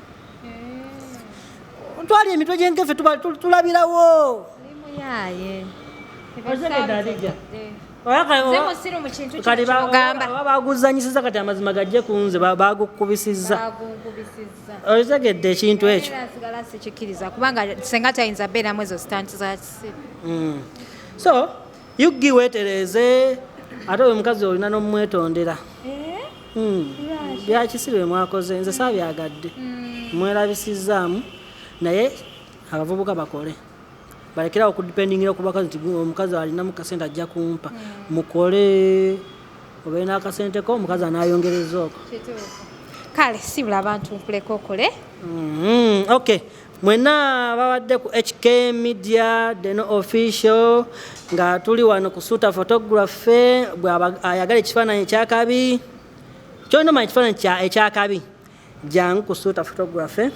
twali emitwe gy'enkefe tulabirawo kati baguzanyisiza kati amazima gajje ku nze bagukubisizza otegedde ekintu ekyo sikiriza kubanga senga tayinza beeramu ezo sitanti za kisiru so yuggi weetereze ate oyo omukazi olina n'omumwetondera byakisiru bwe mwakoze nze saabyagadde mwerabisizzaamu naye abavubuka bakole balekerawo okudipendingira ku bakazi nti omukazi alinamu kasente ajja kumpa mukole obeere n'akasente ko omukazi anaayongereza okwo kale sibula abantu nkuleka okole okay mwenna babadde ku HK Media Deno Official nga tuli wano kusuuta photography ayagala ekifaananyi ekyakabi kyolina manyi ekifaananyi ekyakabi jangu kusuuta photography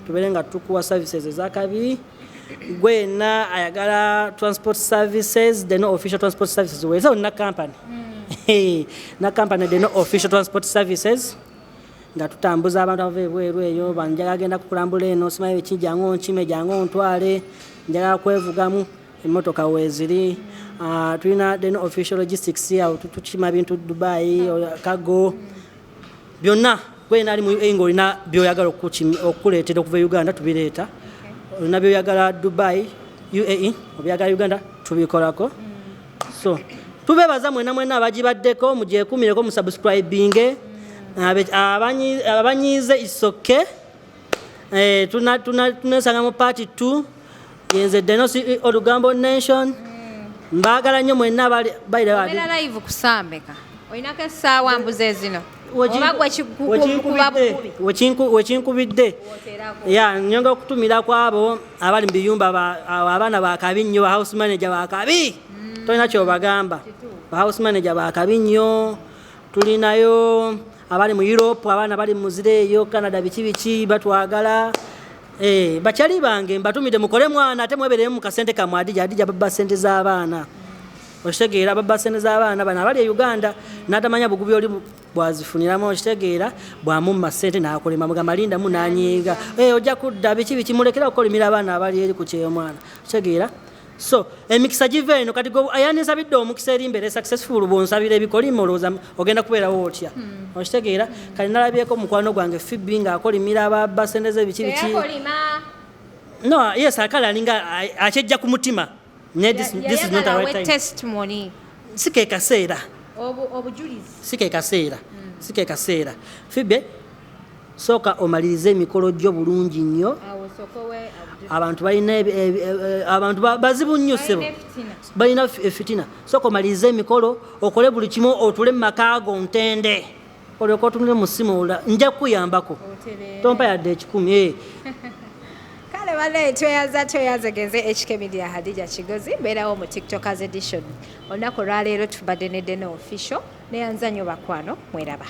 tubeere nga tukuwa services ezakabi gwena ayagala transport services Deno Official Transport Services weza olina company na company Deno Official Transport Services nga tutambuza abantu abava ebweru eyo banjagala agenda kukulambula eno simanyi biki jangu nkime jangu ntwale njagala kwevugamu emmotoka weeziri tulina Deno Official Logistics awo tukima bintu Dubai Cargo byonna gwena ali mu nga olina byoyagala okukuleetera okuva Uganda tubireeta olina byoyagala Dubai UAE obyagala Uganda tubikolako so tubebaza mwena abagibaddeko mugyekumireko musubscribinge abanyize isoke tunesanga mu part 2 yenze Deno CEO Lugambo Nation mbagala nnyo mwenna balira live kusambeka olinako essaawa mbuze zino wekinkubidde ya nyonga okutumira kwabo abali mu biyumba abaana bakabi nnyo ba house manager bakabi tolina kyobagamba ba house manager bakabi nnyo tulinayo abali mu Europe abaana bali muzire eyo Canada biki batwagala bakyali bange mbatumide mukole mwana ate mweberemu mu kasente kamwe adija baba sente z'abaana okitegeera baba sente z'abaana bana abali e Uganda n'atamanya bugubi oli bwazifuniramu okitegeera bwamumma sente n'akolema mugamba linda mu nanyiga ojja kudda biki mulekera okukolimira abaana abali eri ku kyeyo mwana okitegeera so emikisa give eno kati ayanisabidde omukisa eri mbere successful bwonsabira ebikolimo olowooza ogenda kubeerawo otya okitegeera kati nalabyeko mukwano gwange Fibi ng'akolimira ababa sente ze biki no yes akala alinga akyejja ku mutima this is not the right time testimony sike kaseera obujulizi sike kaseera Fibi soka omalirize emikolo gyo bulungi nnyo abantu balina abantu bazibu nnyo sebo balina fitina soka omalirize emikolo okole buli kimu otule mu makaago ntende olyoka otunule mu ssimu ola nja kukuyambako tompa yadde ekikumi kale bale tweyaza genze HK Media Hadija Kigozi beerawo mu TikTokers edition olunaku lwaleero tubadde ne Deno Official neyanza nnyo bakwano mweraba